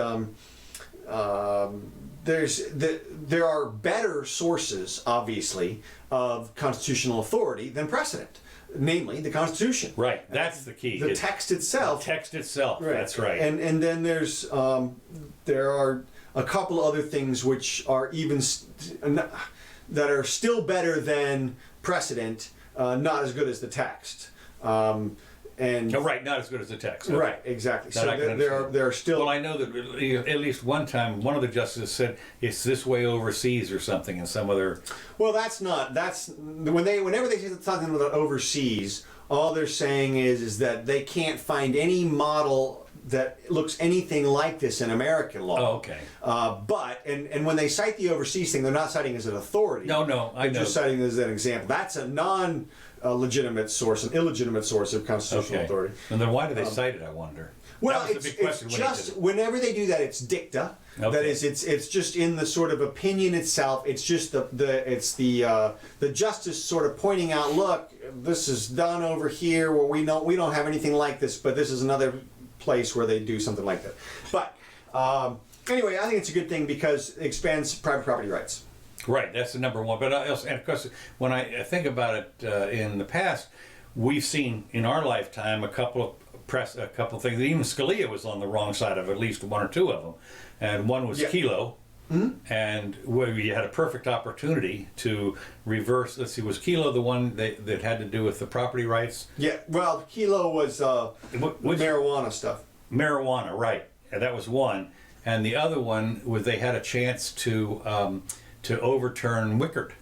there are better sources, obviously, of constitutional authority than precedent, namely the Constitution. Right, that's the key. The text itself. The text itself, right. That's right. And then there are a couple other things which are even that are still better than precedent, not as good as the text. Right, not as good as the text. Okay. Right, exactly. So there are still. Well, I know that at least one time one of the justices said it's this way overseas or something, and some other. Well, whenever they say something about overseas, all they're saying is that they can't find any model that looks anything like this in American law. Oh, okay. But when they cite the overseas thing, they're not citing as an authority. No, they're just citing it as an example. That's a legitimate source, an illegitimate source of constitutional authority. And then why do they cite it, I wonder? Well, it's just whenever they do that, it's dicta. Okay. That is, it's just in the sort of opinion itself. It's just the justice sort of pointing out, look, this is done over here where we don't have anything like this, but this is another place where they do something like that. But anyway, I think it's a good thing because it expands private property rights. Right, that's the number one. But and of course, when I think about it in the past, we've seen in our lifetime a couple of things. Even Scalia was on the wrong side of at least one or two of them, and one was Kelo, and where you had a perfect opportunity to reverse. Let's see, was Kelo the one that had to do with the property rights? Yeah, well, Kelo was marijuana stuff. Marijuana, right? And that was one, and the other one was they had a chance to overturn Wickard.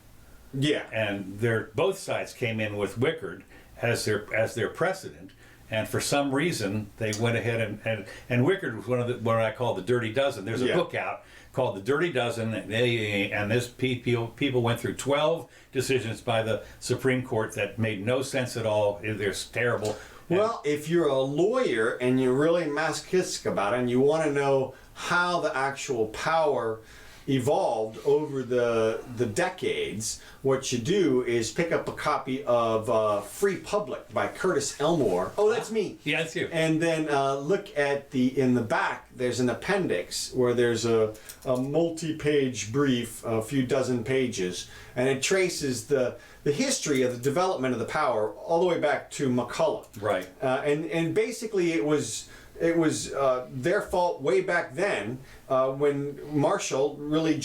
Yeah. And both sides came in with Wickard as their precedent, and for some reason they went ahead and Wickard was one of what I call the Dirty Dozen. There's a book out called The Dirty Dozen, and this people went through 12 decisions by the Supreme Court that made no sense at all. They're terrible. Well, if you're a lawyer and you're really masochistic about it and you want to know how the actual power evolved over the decades, what you do is pick up a copy of Free Public by Curtis Elmore. Oh, that's me. Yeah, that's you. And then look at in the back, there's an appendix where there's a multi-page brief, a few dozen pages, and it traces the history of the development of the power all the way back to McCulloch. Right. And basically it was it was their fault way back then when Marshall really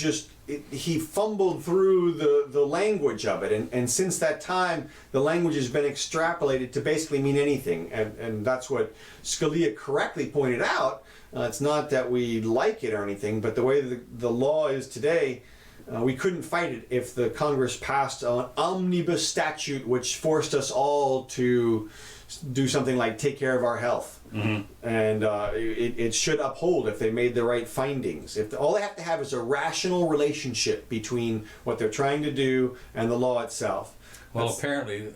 he fumbled through the language of it, and since that time the language has been extrapolated to basically mean anything, and that's what Scalia correctly pointed out. It's not that we like it or anything, but the way the law is today, we couldn't fight it if the Congress passed an omnibus statute which forced us all to do something like take care of our health. Mm-hmm. And it should uphold if they made the right findings. If all they have to have is a rational relationship between what they're trying to do and the law itself. Well, apparently,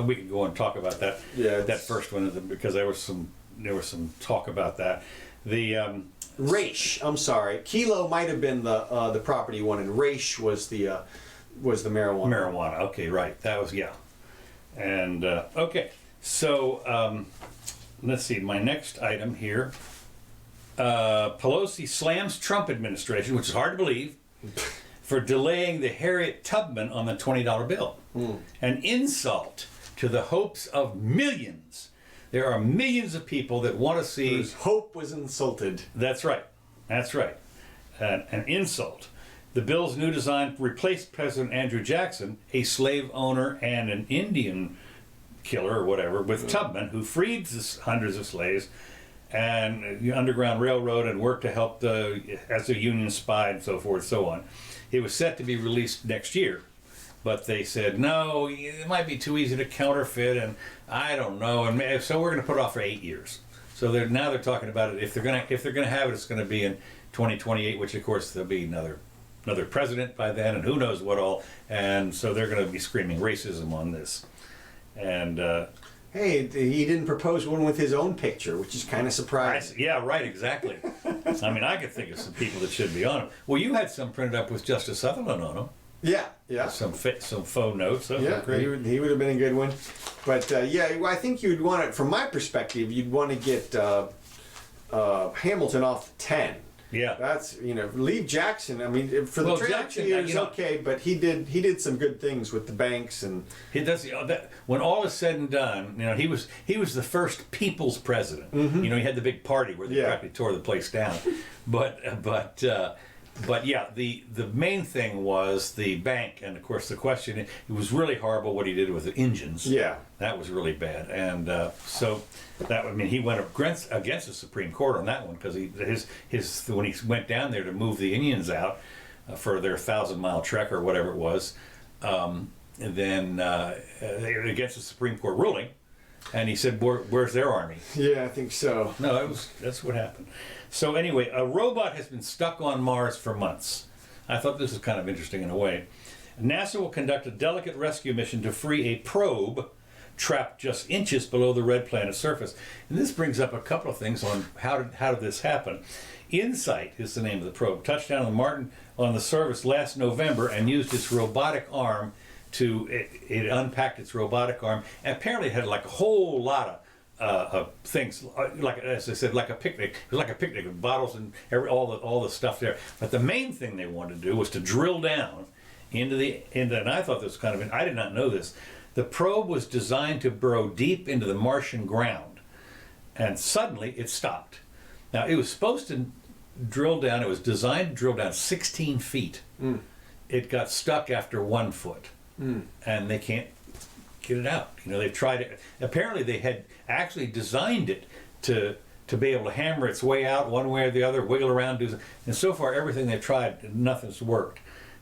we can go and talk about that. Yeah, that first one, because there was some talk about that. The Raish, I'm sorry, Kilo might have been the property one, and Raish was the marijuana. Marijuana. Okay, right. That was and okay. So let's see. My next item here. Pelosi slams Trump administration, which is hard to believe, for delaying the Harriet Tubman on the $20 bill. An insult to the hopes of millions. There are millions of people that want to see... whose hope was insulted. That's right. That's right. An insult. The bill's new design replaced President Andrew Jackson, a slave owner and an Indian killer or whatever, with Tubman, who freed hundreds of slaves and the Underground Railroad and worked to help as a Union spy and so forth and so on. It was set to be released next year. But they said, no, it might be too easy to counterfeit, and I don't know, and so we're going to put it off for 8 years. So now they're talking about it. If they're going to have it, it's going to be in 2028, which of course there'll be another president by then, and who knows what all. And so they're going to be screaming racism on this. And hey, he didn't propose one with his own picture, which is kind of surprising. Yeah, right, exactly. I mean, I could think of some people that should be on them. Well, you had some printed up with Justice Sutherland on them. Yeah. Some faux notes. Yeah, great. He would have been a good one. But I think you'd want it, from my perspective, you'd want to get Hamilton off the 10. Yeah. That's, leave Jackson. I mean, for the Jackson years, okay, but he did some good things with the banks, and he does. When all is said and done, he was the first people's president. Mm-hmm. He had the big party where they practically tore the place down. But yeah, the main thing was the bank, and of course the question, it was really horrible what he did with the engines. Yeah. That was really bad. And so he went against the Supreme Court on that one, because when he went down there to move the Indians out for their 1,000-mile trek or whatever it was, and then against the Supreme Court ruling, and he said, where's their army? Yeah, I think so. No, that's what happened. So anyway, a robot has been stuck on Mars for months. I thought this was kind of interesting in a way. NASA will conduct a delicate rescue mission to free a probe trapped just inches below the red planet's surface. And this brings up a couple of things on how did this happen. InSight is the name of the probe. Touched down on the surface last November and used its robotic arm it unpacked its robotic arm. And apparently it had like a whole lot of things, like, as I said, like a picnic. It was like a picnic with bottles and all the stuff there. But the main thing they wanted to do was to drill down into and I thought this was kind of, I did not know this. The probe was designed to burrow deep into the Martian ground, and suddenly it stopped. Now it was supposed to drill down. It was designed to drill down 16 feet. Mm. It got stuck after 1 foot, and they can't get it out. They've tried it. Apparently they had actually designed it to be able to hammer its way out one way or the other, wiggle around, and so far everything they've tried, nothing's worked.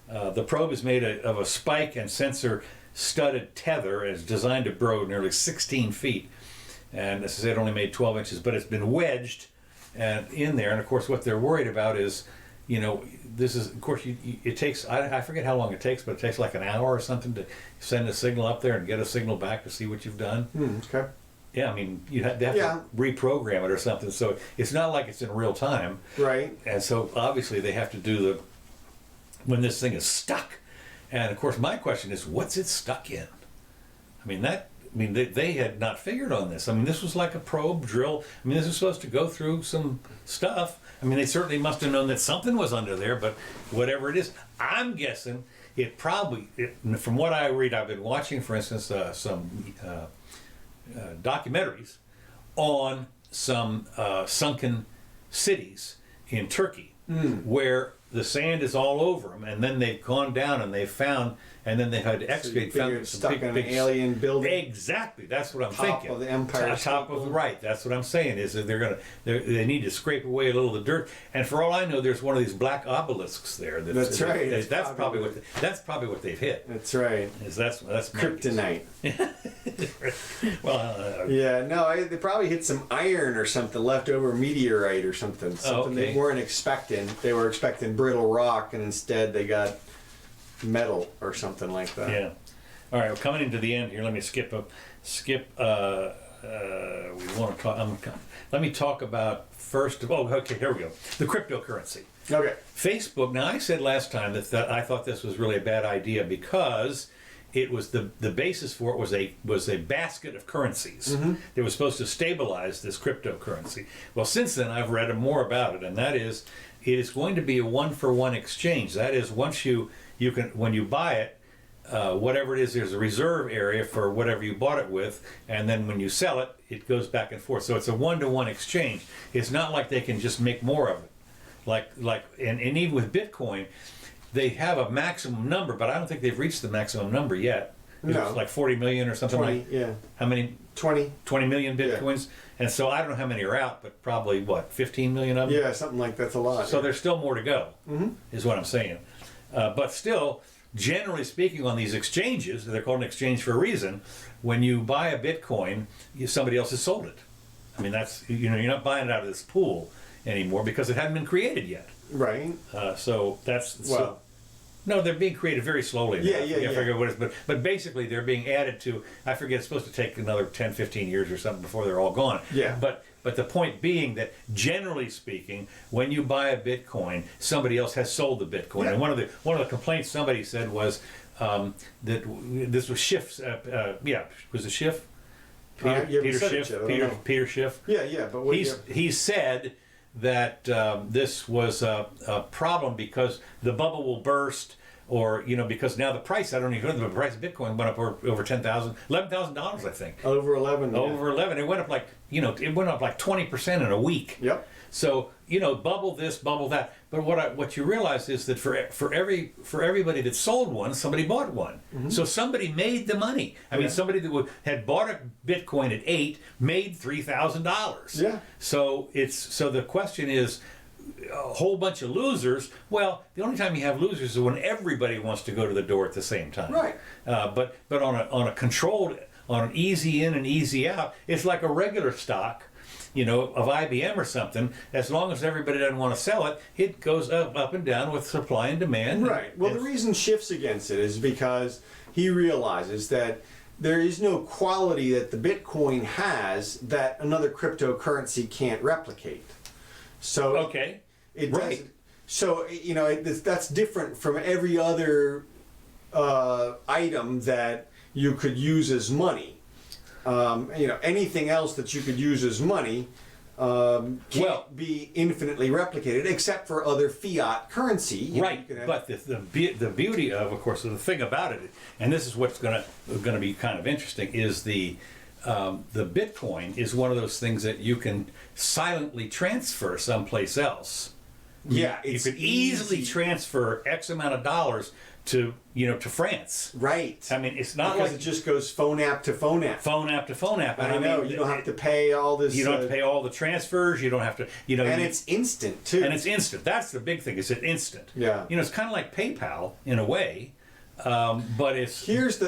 The probe is made of a spike and sensor studded tether, and is designed to burrow nearly 16 feet. And as I said, it only made 12 inches, but it's been wedged in there. And of course what they're worried about is, this is, of course, it takes, I forget how long it takes, but it takes like an hour or something to send a signal up there and get a signal back to see what you've done. Okay. Yeah, I mean, they have to reprogram it or something, so it's not like it's in real time. Right. And so obviously they have to do when this thing is stuck. And of course my question is, what's it stuck in? They had not figured on this. This was like a probe drill. This was supposed to go through some stuff. They certainly must have known that something was under there, but whatever it is, I'm guessing from what I read, I've been watching, for instance, some documentaries on some sunken cities in Turkey where the sand is all over them, and then they've gone down and they've found, and then they've had to excavate. So you're stuck in an alien building. Exactly, that's what I'm Top thinking. of the Empire Top State of right. That's what I'm saying. Is that they need to scrape away a little of the dirt, and for all I know, there's one of these black obelisks there. That's right. That's probably what they've hit. That's right. That's Kryptonite. Well, yeah, no, they probably hit some iron or something, leftover meteorite or something. Something okay. they weren't expecting. They were expecting brittle rock, and instead they got metal or something like that. yeah. All right, we're coming into the end here. Let me skip. We want to talk. Let me talk about first. Okay, here we go. The cryptocurrency. Okay. Facebook. Now, I said last time that I thought this was really a bad idea because it was the basis for it was a basket of currencies that was supposed to stabilize this cryptocurrency. Well, since then I've read more about it, and that is it is going to be a 1-for-1 exchange. That is, once you can, when you buy it, whatever it is, there's a reserve area for whatever you bought it with, and then when you sell it, it goes back and forth. So it's a 1-to-1 exchange. It's not like they can just make more of it. And even with Bitcoin, they have a maximum number, but I don't think they've reached the maximum number yet. No. It's like 40 million or something 20, like. yeah. How many? 20. 20 million Bitcoins. And so I don't know how many are out, but probably what, 15 million of them? Yeah, something like that's a lot. So there's still more to go, is what I'm saying. But still, generally speaking, on these exchanges, they're called an exchange for a reason. When you buy a Bitcoin, somebody else has sold it. I mean, that's, you're not buying it out of this pool anymore because it hadn't been created yet. Right. So that's Well. no, they're being created very slowly. Yeah. I forget what it is, but basically they're being added to. I forget, it's supposed to take another 10, 15 years or something before they're all gone. Yeah. But the point being that generally speaking, when you buy a Bitcoin, somebody else has sold the Bitcoin. Yeah. And one of the complaints somebody said was that this was Schiff's. Was it Schiff? Peter Schiff. Yeah, but what He said that this was a problem because the bubble will burst, or because now the price, I don't even know, the price of Bitcoin went up over $10,000, $11,000, I think. Over 11. Yeah. Over 11. It went up like 20% in a week. Yep. So bubble this, bubble that. But what you realize is that for everybody that sold one, somebody bought one. So somebody made the money. I mean, somebody that had bought a Bitcoin at 8 made $3,000. Yeah. So the question is, a whole bunch of losers. Well, the only time you have losers is when everybody wants to go to the door at the same time. Right. But on a controlled, on an easy in and easy out, it's like a regular stock, of IBM or something. As long as everybody doesn't want to sell it, it goes up and down with supply and demand. Right. Well, the reason Schiff's against it is because he realizes that there is no quality that the Bitcoin has that another cryptocurrency can't replicate. So Okay. it Right. doesn't. So that's different from every other item that you could use as money. Anything else that you could use as money can't be infinitely replicated, except for other fiat currency. Right, but the beauty of course, the thing about it, and this is what's going to be kind of interesting, is the Bitcoin is one of those things that you can silently transfer someplace else. Yeah, you it's could easily easy. transfer X amount of dollars to France. Right. I mean, it's not because like it just goes phone app to phone app. phone app to phone app. I know, you don't have to pay all this. You don't have to pay all the transfers. You don't have to. And it's instant too. And it's instant. That's the big thing. Is it instant? Yeah. It's kind of like PayPal in a way, but it's. Here's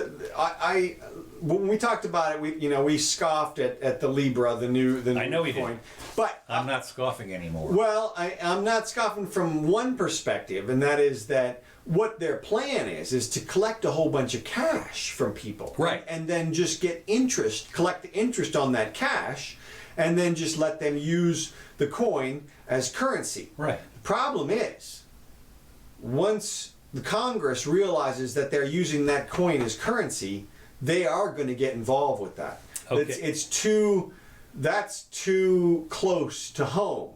when we talked about it, we scoffed at the Libra, the new I know we did. coin. But I'm not scoffing anymore. well, I'm not scoffing from one perspective, and that is that what their plan is to collect a whole bunch of cash from people. Right. And then just collect the interest on that cash, and then just let them use the coin as currency. Right. The problem is, once the Congress realizes that they're using that coin as currency, they are going to get involved with that. Okay. That's too close to home.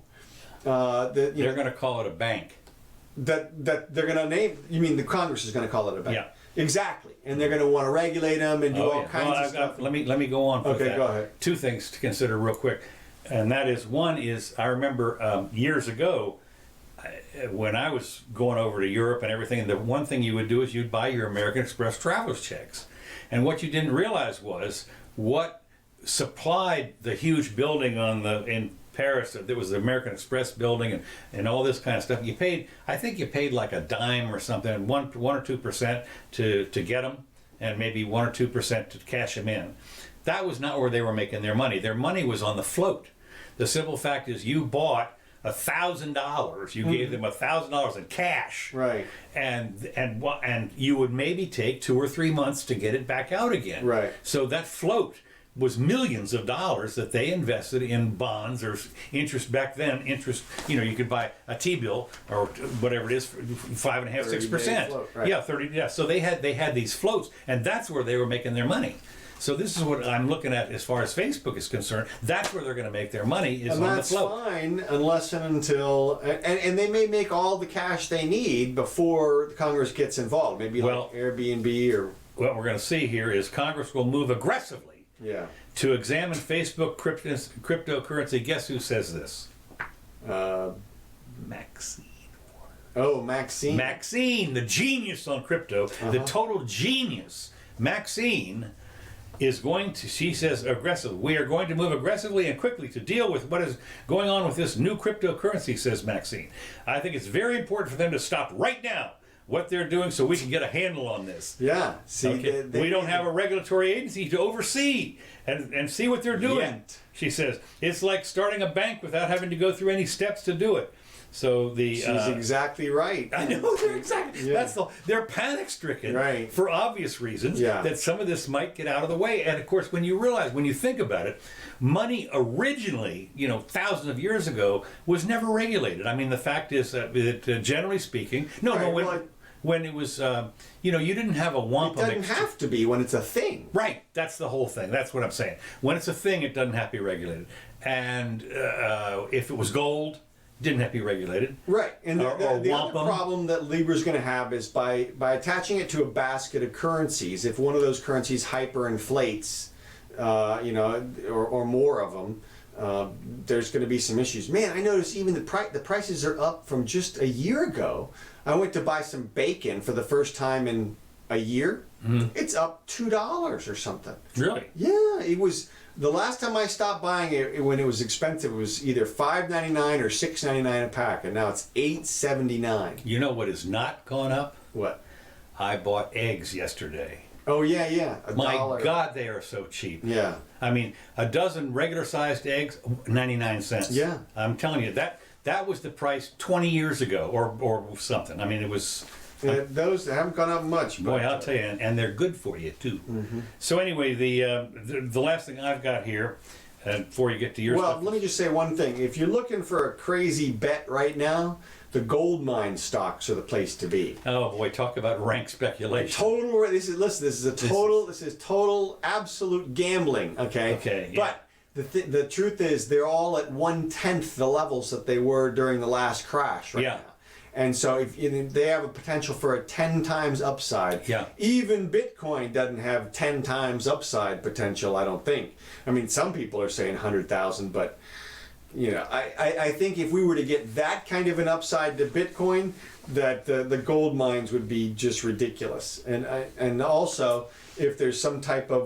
They're going to call it a bank. That they're going to name. You mean the Congress is going to call it a bank? Yeah. Exactly. And they're going to want to regulate them and do all kinds of stuff. Let me go on. Okay, that. go ahead. Two things to consider real quick. And that is, one is, I remember years ago, when I was going over to Europe and everything, the one thing you would do is you'd buy your American Express traveler's checks. And what you didn't realize was what supplied the huge building in Paris, that was the American Express building and all this kind of stuff. I think you paid like a dime or something, 1 or 2% to get them, and maybe 1 or 2% to cash them in. That was not where they were making their money. Their money was on the float. The simple fact is, you bought $1,000. You gave them $1,000 in cash, Right. And you would maybe take 2 or 3 months to get it back out again. Right. So that float was millions of dollars that they invested in bonds or interest back then. Interest, you could buy a T-bill or whatever it is, 5.5%, 6%. Right. Yeah, 30. Yeah. So they had these floats, and that's where they were making their money. So this is what I'm looking at as far as Facebook is concerned. That's where they're going to make their money, is And on the that's float. fine unless and until, and they may make all the cash they need before Congress gets involved. Maybe like Airbnb or... What we're going to see here is Congress will move aggressively to examine Facebook cryptocurrency. Guess who says this? Maxine. Oh, Maxine. Maxine, the genius on crypto, the total genius. Maxine is going to, she says aggressively, we are going to move aggressively and quickly to deal with what is going on with this new cryptocurrency, says Maxine. I think it's very important for them to stop right now what they're doing so we can get a handle on this. Yeah. See, okay. We don't have a regulatory agency to oversee and see what they're doing. Yet. She says, it's like starting a bank without having to go through any steps to do it. So she's exactly right. I know, they're exactly. Yeah. They're panic stricken, right, for obvious reasons. Yeah. That some of this might get out of the way. And of course, when you think about it, money originally, thousands of years ago, was never regulated. I mean, the fact is that generally speaking, when it was, you didn't have a wampum. It doesn't have to be when it's a thing. Right. That's the whole thing. That's what I'm saying. When it's a thing, it doesn't have to be regulated. And if it was gold, didn't have to be regulated. Right. And the other problem that Libra's going to have is by attaching it to a basket of currencies, if one of those currencies hyperinflates, or more of them, there's going to be some issues. Man, I noticed even the prices are up from just a year ago. I went to buy some bacon for the first time in a year. It's up $2 or something. Really? Yeah, it was. The last time I stopped buying it, when it was expensive, it was either $5.99 or $6.99 a pack, and now it's $8.79. You know what has not gone up? What? I bought eggs yesterday. Oh yeah, My $1. God, they are so cheap. Yeah. I mean, a dozen regular-sized eggs, 99 cents. Yeah. I'm telling you, that was the price 20 years ago, or something. I mean, it was. Those haven't gone up much. Boy, I'll tell you, and they're good for you too. So anyway, the last thing I've got here, before you get to your stuff. Well, let me just say one thing. If you're looking for a crazy bet right now, the gold mine stocks are the place to be. Oh boy, talk about rank speculation. This is total absolute gambling. Okay. Okay. Yeah. But the truth is, they're all at 1/10 the levels that they were during the last crash right now. And so if they have a potential for a 10 times upside. Yeah. Even Bitcoin doesn't have 10 times upside potential, I don't think. I mean, some people are saying 100,000, but I think if we were to get that kind of an upside to Bitcoin, that the gold mines would be just ridiculous. And also, if there's some type of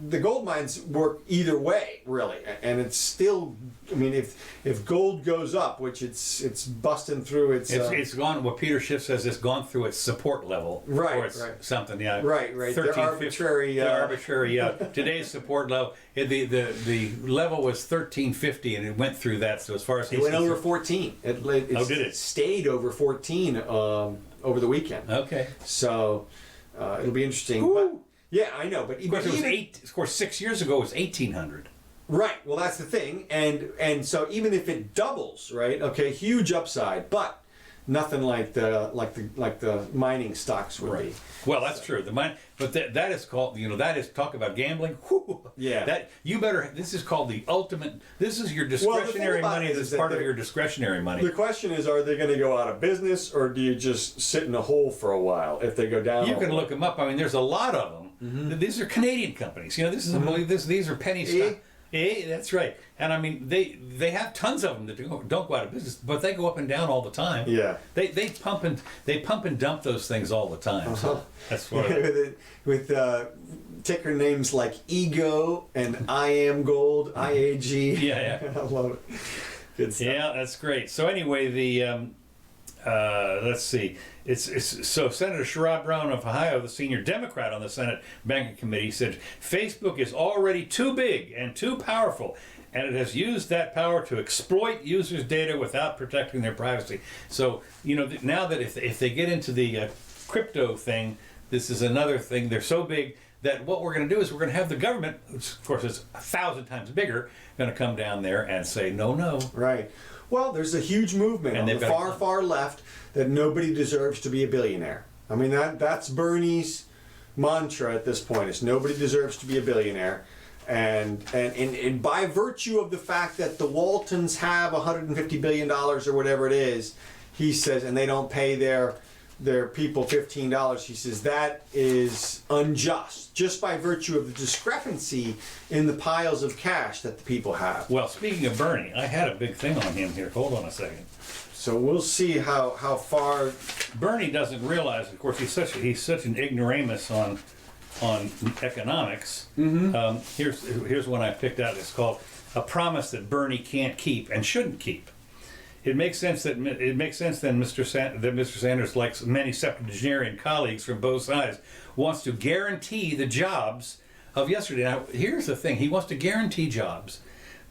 the gold mines work either way, really, and it's still. I mean, if gold goes up, which it's busting through it's gone. What Peter Schiff says, it's gone through its support level. Right. Or it's something. Yeah. Right. They're arbitrary. They're arbitrary. Yeah. Today's support level. The level was 1350, and it went through that. So as far as it went over 14. Did it? Stayed over 14 over the weekend. Okay. So it'll be interesting. Ooh. But yeah, I know. But of course, of course, 6 years ago it was 1800. Right. Well, that's the thing, and so even if it doubles, right? Okay, huge upside, but nothing like the mining stocks would be. Well, that's true. But that is called, that is talk about gambling. Whew. Yeah. This is called the ultimate. This is your discretionary money. This is part of your discretionary money. The question is, are they going to go out of business, or do you just sit in a hole for a while if they go down? You can look them up. I mean, there's a lot of them. These are Canadian companies. This is these are penny stock. That's right. And I mean, they have tons of them that don't go out of business, but they go up and down all the time. Yeah. They pump and dump those things all the time. So that's what. with ticker names like Ego and I Am Gold, IAG. Yeah. I love it. Good stuff. Yeah, that's great. So anyway, the let's see. It's so Senator Sherrod Brown of Ohio, the senior Democrat on the Senate Banking Committee, said Facebook is already too big and too powerful, and it has used that power to exploit users' data without protecting their privacy. So now that if they get into the crypto thing, this is another thing. They're so big that what we're going to do is we're going to have the government, which of course is 1,000 times bigger, going to come down there and say no. Right. Well, there's a huge movement on the far left that nobody deserves to be a billionaire. I mean, that's Bernie's mantra at this point, is nobody deserves to be a billionaire. And by virtue of the fact that the Waltons have $150 billion or whatever it is, he says, and they don't pay their people $15, he says that is unjust, just by virtue of the discrepancy in the piles of cash that the people have. Well, speaking of Bernie, I had a big thing on him here. Hold on a second. So we'll see how far Bernie doesn't realize. Of course, he's such an ignoramus on economics. Mm-hmm. Here's one I picked out. It's called "A Promise That Bernie Can't Keep and Shouldn't Keep." It makes sense then Mr. Sanders, like many septuagenarian colleagues from both sides, wants to guarantee the jobs of yesterday. Now, here's the thing: he wants to guarantee jobs.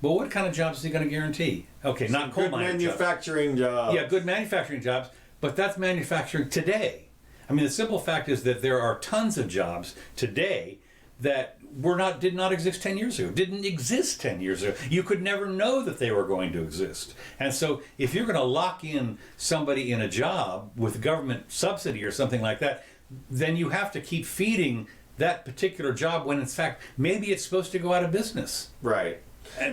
But what kind of jobs is he going to guarantee? Okay, not coal mining jobs. Manufacturing jobs. Yeah, good manufacturing jobs, but that's manufacturing today. I mean, the simple fact is that there are tons of jobs today that did not exist 10 years ago, didn't exist 10 years ago. You could never know that they were going to exist. And so if you're going to lock in somebody in a job with government subsidy or something like that, then you have to keep feeding that particular job when in fact maybe it's supposed to go out of business. Right.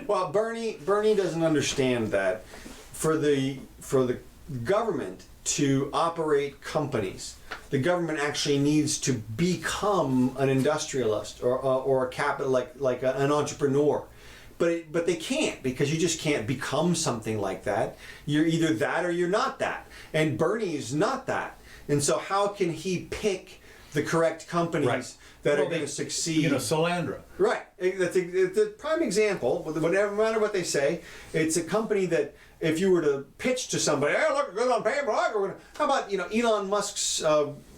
Well, Bernie doesn't understand that for the government to operate companies, the government actually needs to become an industrialist or a capital like an entrepreneur. But they can't, because you just can't become something like that. You're either that or you're not that. And Bernie is not that. And so how can he pick the correct companies that are going to succeed? Solandra. Right. That's a prime example. No matter what they say, it's a company that if you were to pitch to somebody, hey, look good on paper. How about Elon Musk's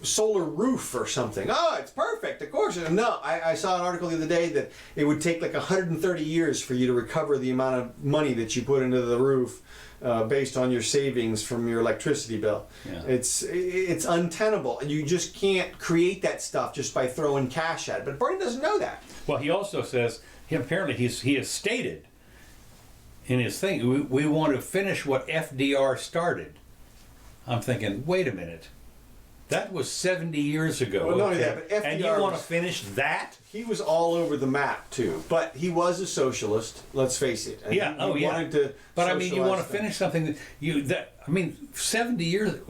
solar roof or something? Oh, it's perfect. Of course. No, I saw an article the other day that it would take like 130 years for you to recover the amount of money that you put into the roof. Based on your savings from your electricity bill. Yeah. It's untenable. You just can't create that stuff just by throwing cash at it. But Bernie doesn't know that. Well, he also says, apparently he has stated in his thing, we want to finish what FDR started. I'm thinking, wait a minute. That was 70 years ago. Well, not only that, but FDR and you want to finish that? He was all over the map too, but he was a socialist. Let's face it. And yeah. he wanted to. But I mean, you want to finish something that 70 years.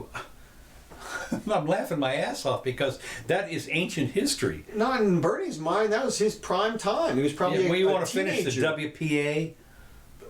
I'm laughing my ass off because that is ancient history. Not in Bernie's mind. That was his prime time. He was probably well, you want to teenager. finish the WPA?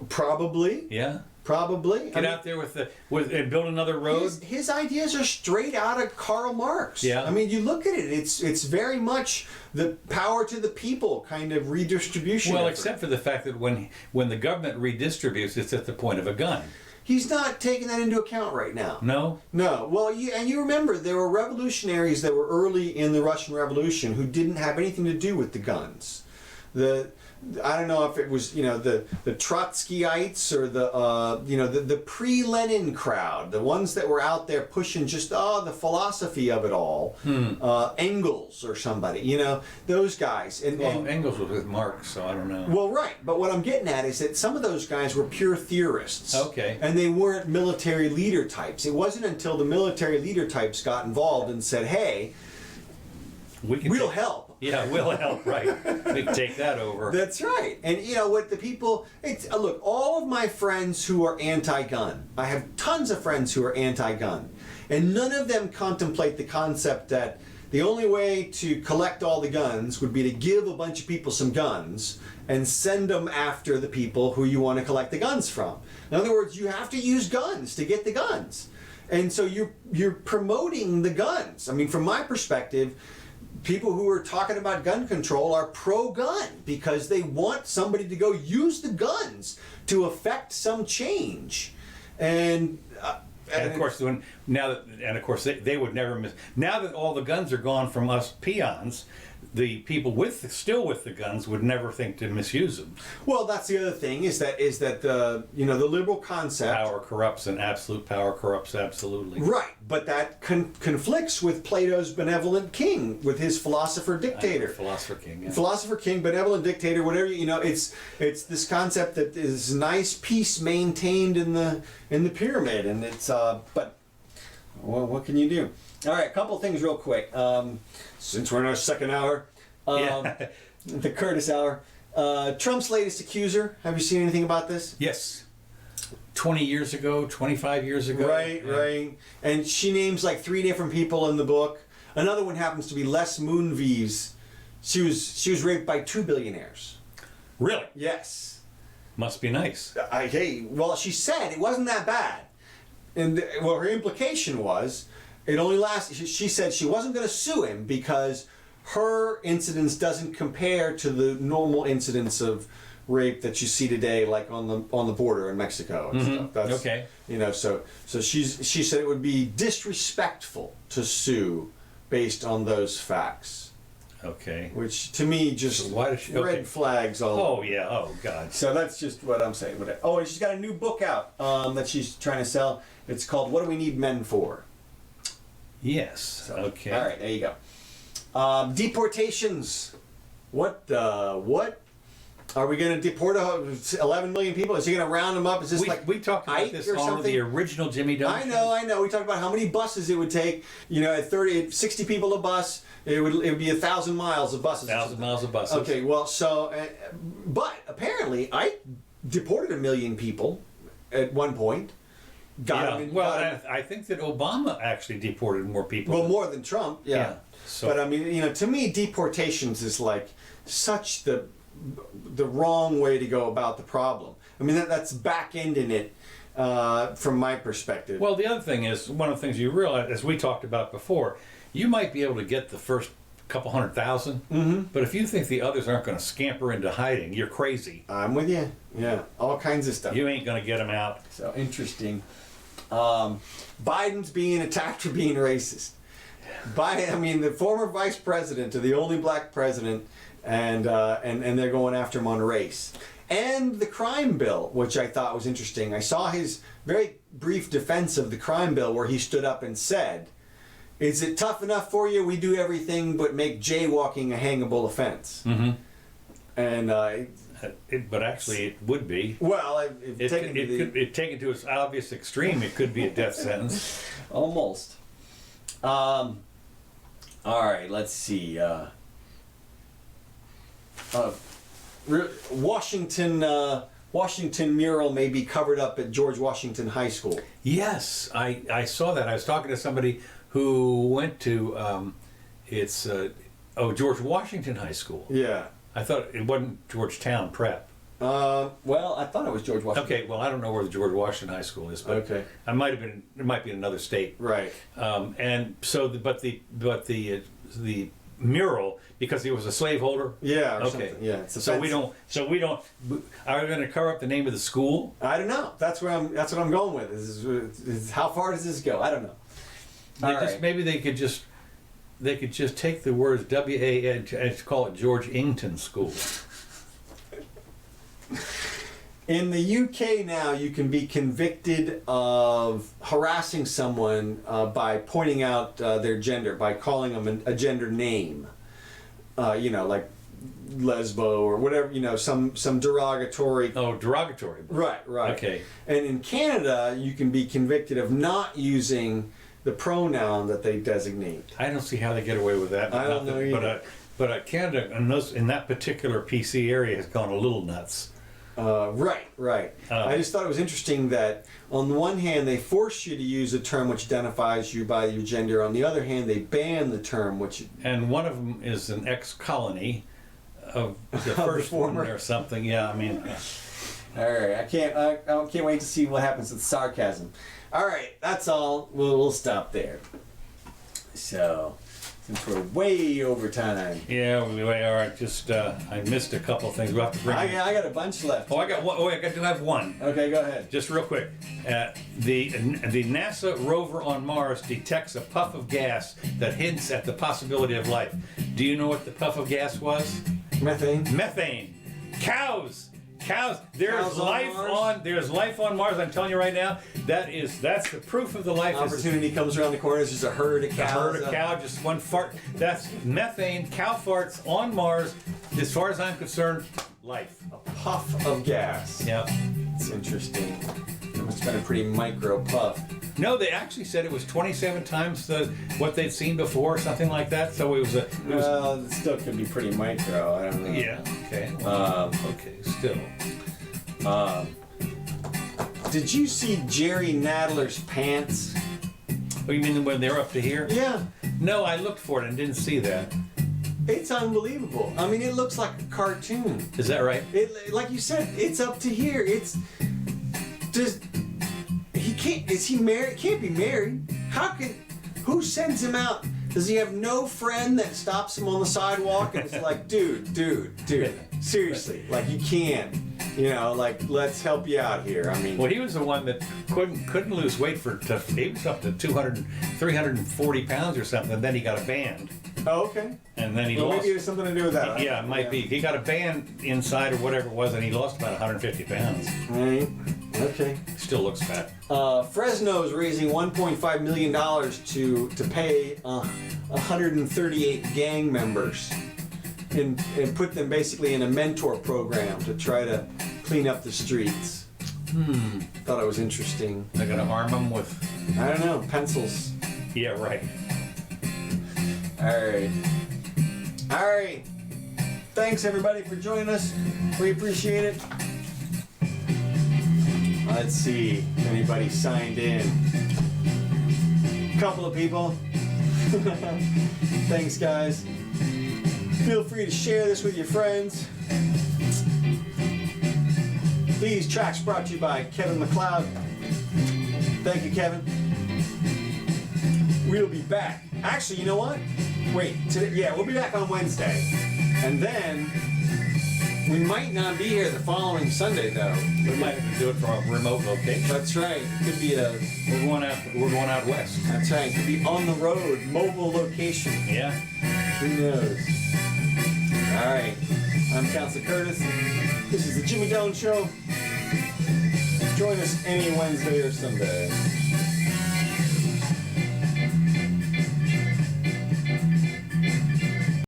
Probably. Yeah. Probably. Get out there and build another road. His ideas are straight out of Karl Marx. Yeah. I mean, you look at it; it's very much the power to the people kind of redistribution. Well, effort. except for the fact that when the government redistributes, it's at the point of a gun. He's not taking that into account right now. No. No. Well, you remember there were revolutionaries that were early in the Russian Revolution who didn't have anything to do with the guns. I don't know if it was the Trotskyites or the pre-Lenin crowd, the ones that were out there pushing just the philosophy of it all. Engels or somebody, those guys. And Engels was with Marx, so I don't know. Well, right, but what I'm getting at is that some of those guys were pure theorists. Okay. And they weren't military leader types. It wasn't until the military leader types got involved and said, "Hey, we'll help." Yeah, we'll help, right. We can take that over. That's right. And what the people, look, all of my friends who are anti-gun, I have tons of friends who are anti-gun, and none of them contemplate the concept that the only way to collect all the guns would be to give a bunch of people some guns and send them after the people who you want to collect the guns from. In other words, you have to use guns to get the guns. And so you're promoting the guns. I mean, from my perspective, people who are talking about gun control are pro-gun because they want somebody to go use the guns to affect some change. And of course, they would never miss. Now that all the guns are gone from us peons, the people still with the guns would never think to misuse them. Well, that's the other thing is that the the liberal concept, power corrupts, and absolute power corrupts absolutely. Right, but that conflicts with Plato's benevolent king, with his philosopher dictator. Philosopher king. Yeah. Philosopher king, benevolent dictator, whatever it's this concept that is nice peace maintained in the pyramid, and it's but well, what can you do? All right, a couple things real quick. Since we're in our second hour, the Curtis hour. Trump's latest accuser. Have you seen anything about this? Yes. 20 years ago, 25 years ago. Right, yeah. Right. And she names like 3 different people in the book. Another one happens to be Les Moonves. She was raped by 2 billionaires. Really? Yes. Must be nice. Well, she said it wasn't that bad. And her implication was it only lasted. She said she wasn't going to sue him because her incidence doesn't compare to the normal incidence of rape that you see today, like on the border in Mexico and stuff. That's, okay. So she said it would be disrespectful to sue based on those facts. Okay. Which to me just red flags all over. Oh yeah. Oh God. So that's just what I'm saying. Oh, and she's got a new book out that she's trying to sell. It's called "What Do We Need Men For?" Yes. So, okay. All right. There you go. Deportations. What are we going to deport 11 million people? Is he going to round them up? Is this we talked about Ike this or on something? the original Jimmy Dunn? I know. We talked about how many buses it would take. At 60 people a bus, it would be 1,000 miles of buses. 1,000 miles of buses. Okay, well, so, but apparently Ike deported 1 million people at one point. I think that Obama actually deported more people. Well, more than Trump, yeah. So, but I mean, to me, deportations is like such the wrong way to go about the problem. I mean, that's back-ending it from my perspective. Well, the other thing is, one of the things you realize, as we talked about before, you might be able to get the first couple 100,000, but if you think the others aren't going to scamper into hiding, you're crazy. I'm with you. Yeah, all kinds of stuff. You ain't going to get them out. So interesting. Biden's being attacked for being racist. The former vice president to the only black president, and they're going after him on race. And the crime bill, which I thought was interesting. I saw his very brief defense of the crime bill where he stood up and said, "Is it tough enough for you? We do everything but make jaywalking a hangable offense." Mm-hmm. And but actually, it would be. Well, taken to its obvious extreme, it could be a death sentence. Almost. All right, let's see. Washington mural may be covered up at George Washington High School. Yes, I saw that. I was talking to somebody who went to George Washington High School. Yeah. I thought it wasn't Georgetown Prep. Well, I thought it was George Washington. Okay, well, I don't know where the George Washington High School is, but okay. It might be in another state. Right. And so, the mural, because he was a slaveholder. Yeah. Or okay. Something. Yeah. So we don't. Are we going to cover up the name of the school? I don't know. That's what I'm going with. Is how far does this go? I don't know. Maybe they could just take the words WA and call it George Ington School. In the UK now, you can be convicted of harassing someone by pointing out their gender, by calling them a gender name. Like lesbo or whatever, some derogatory. Oh, derogatory. Right. Okay. And in Canada, you can be convicted of not using the pronoun that they designate. I don't see how they get away with that. I don't know either. But Canada, in that particular PC area, has gone a little nuts. Right. I just thought it was interesting that on the one hand they force you to use a term which identifies you by your gender. On the other hand, they ban the term which. And one of them is an ex-colony of the the first one former. or something. Yeah, I mean, All right, I can't wait to see what happens with sarcasm. All right, that's all. We'll stop there. So, since we're way over time. yeah, we are. Just I missed a couple things. We'll have to bring. I got a bunch left. Oh, I got one. Oh, I do have one. Okay, go ahead. Just real quick, the NASA rover on Mars detects a puff of gas that hints at the possibility of life. Do you know what the puff of gas was? Methane. Methane. Cows. There's Cows on life Mars? there's life on Mars. I'm telling you right now. That's the proof of the life. Opportunity comes around the corner. There's just a herd of A cows. herd of cow, just one fart. That's methane. Cow farts on Mars. As far as I'm concerned, life. A puff of gas. Yeah. It's interesting. It must have been a pretty micro puff. No, they actually said it was 27 times what they'd seen before, or something like that. So it was Well, it still could be pretty micro. I don't know. yeah. Okay. Okay. Still. Did you see Jerry Nadler's pants? Oh, you mean when they're up to here? Yeah. No, I looked for it and didn't see that. It's unbelievable. I mean, it looks like a cartoon. Is that right? It, like you said, it's up to here. It's just he can't. Is he married? Can't be married. How can? Who sends him out? Does he have no friend that stops him on the sidewalk and is like, dude, seriously, like you can't. You know, like let's help you out here. I mean, Well, he was the one that couldn't lose weight he was up to 340 pounds or something. And then he got a band, oh, okay. and then he Well, lost. maybe it has something to do with that. Yeah, it might be. He got a band inside or whatever it was, and he lost about 150 pounds. Right. Okay. Still looks fat. Fresno is raising $1.5 million to pay 138 gang members and put them basically in a mentor program to try to clean up the streets. Thought it was interesting. They're gonna arm him with. I don't know, pencils. Yeah, right. All right. Thanks everybody for joining us. We appreciate it. Let's see if anybody signed in. Couple of people. Thanks, guys. Feel free to share this with your friends. These tracks brought to you by Kevin MacLeod. Thank you, Kevin. We'll be back. Actually, you know what? Wait, we'll be back on Wednesday. And then we might not be here the following Sunday, though. We might have to do it from a remote location. That's right. Could be We're going out west. That's right. Could be on the road, mobile location. Yeah. Who knows? All right. I'm Counselor Curtis. This is the Jimmy Doan Show. Join us any Wednesday or Sunday.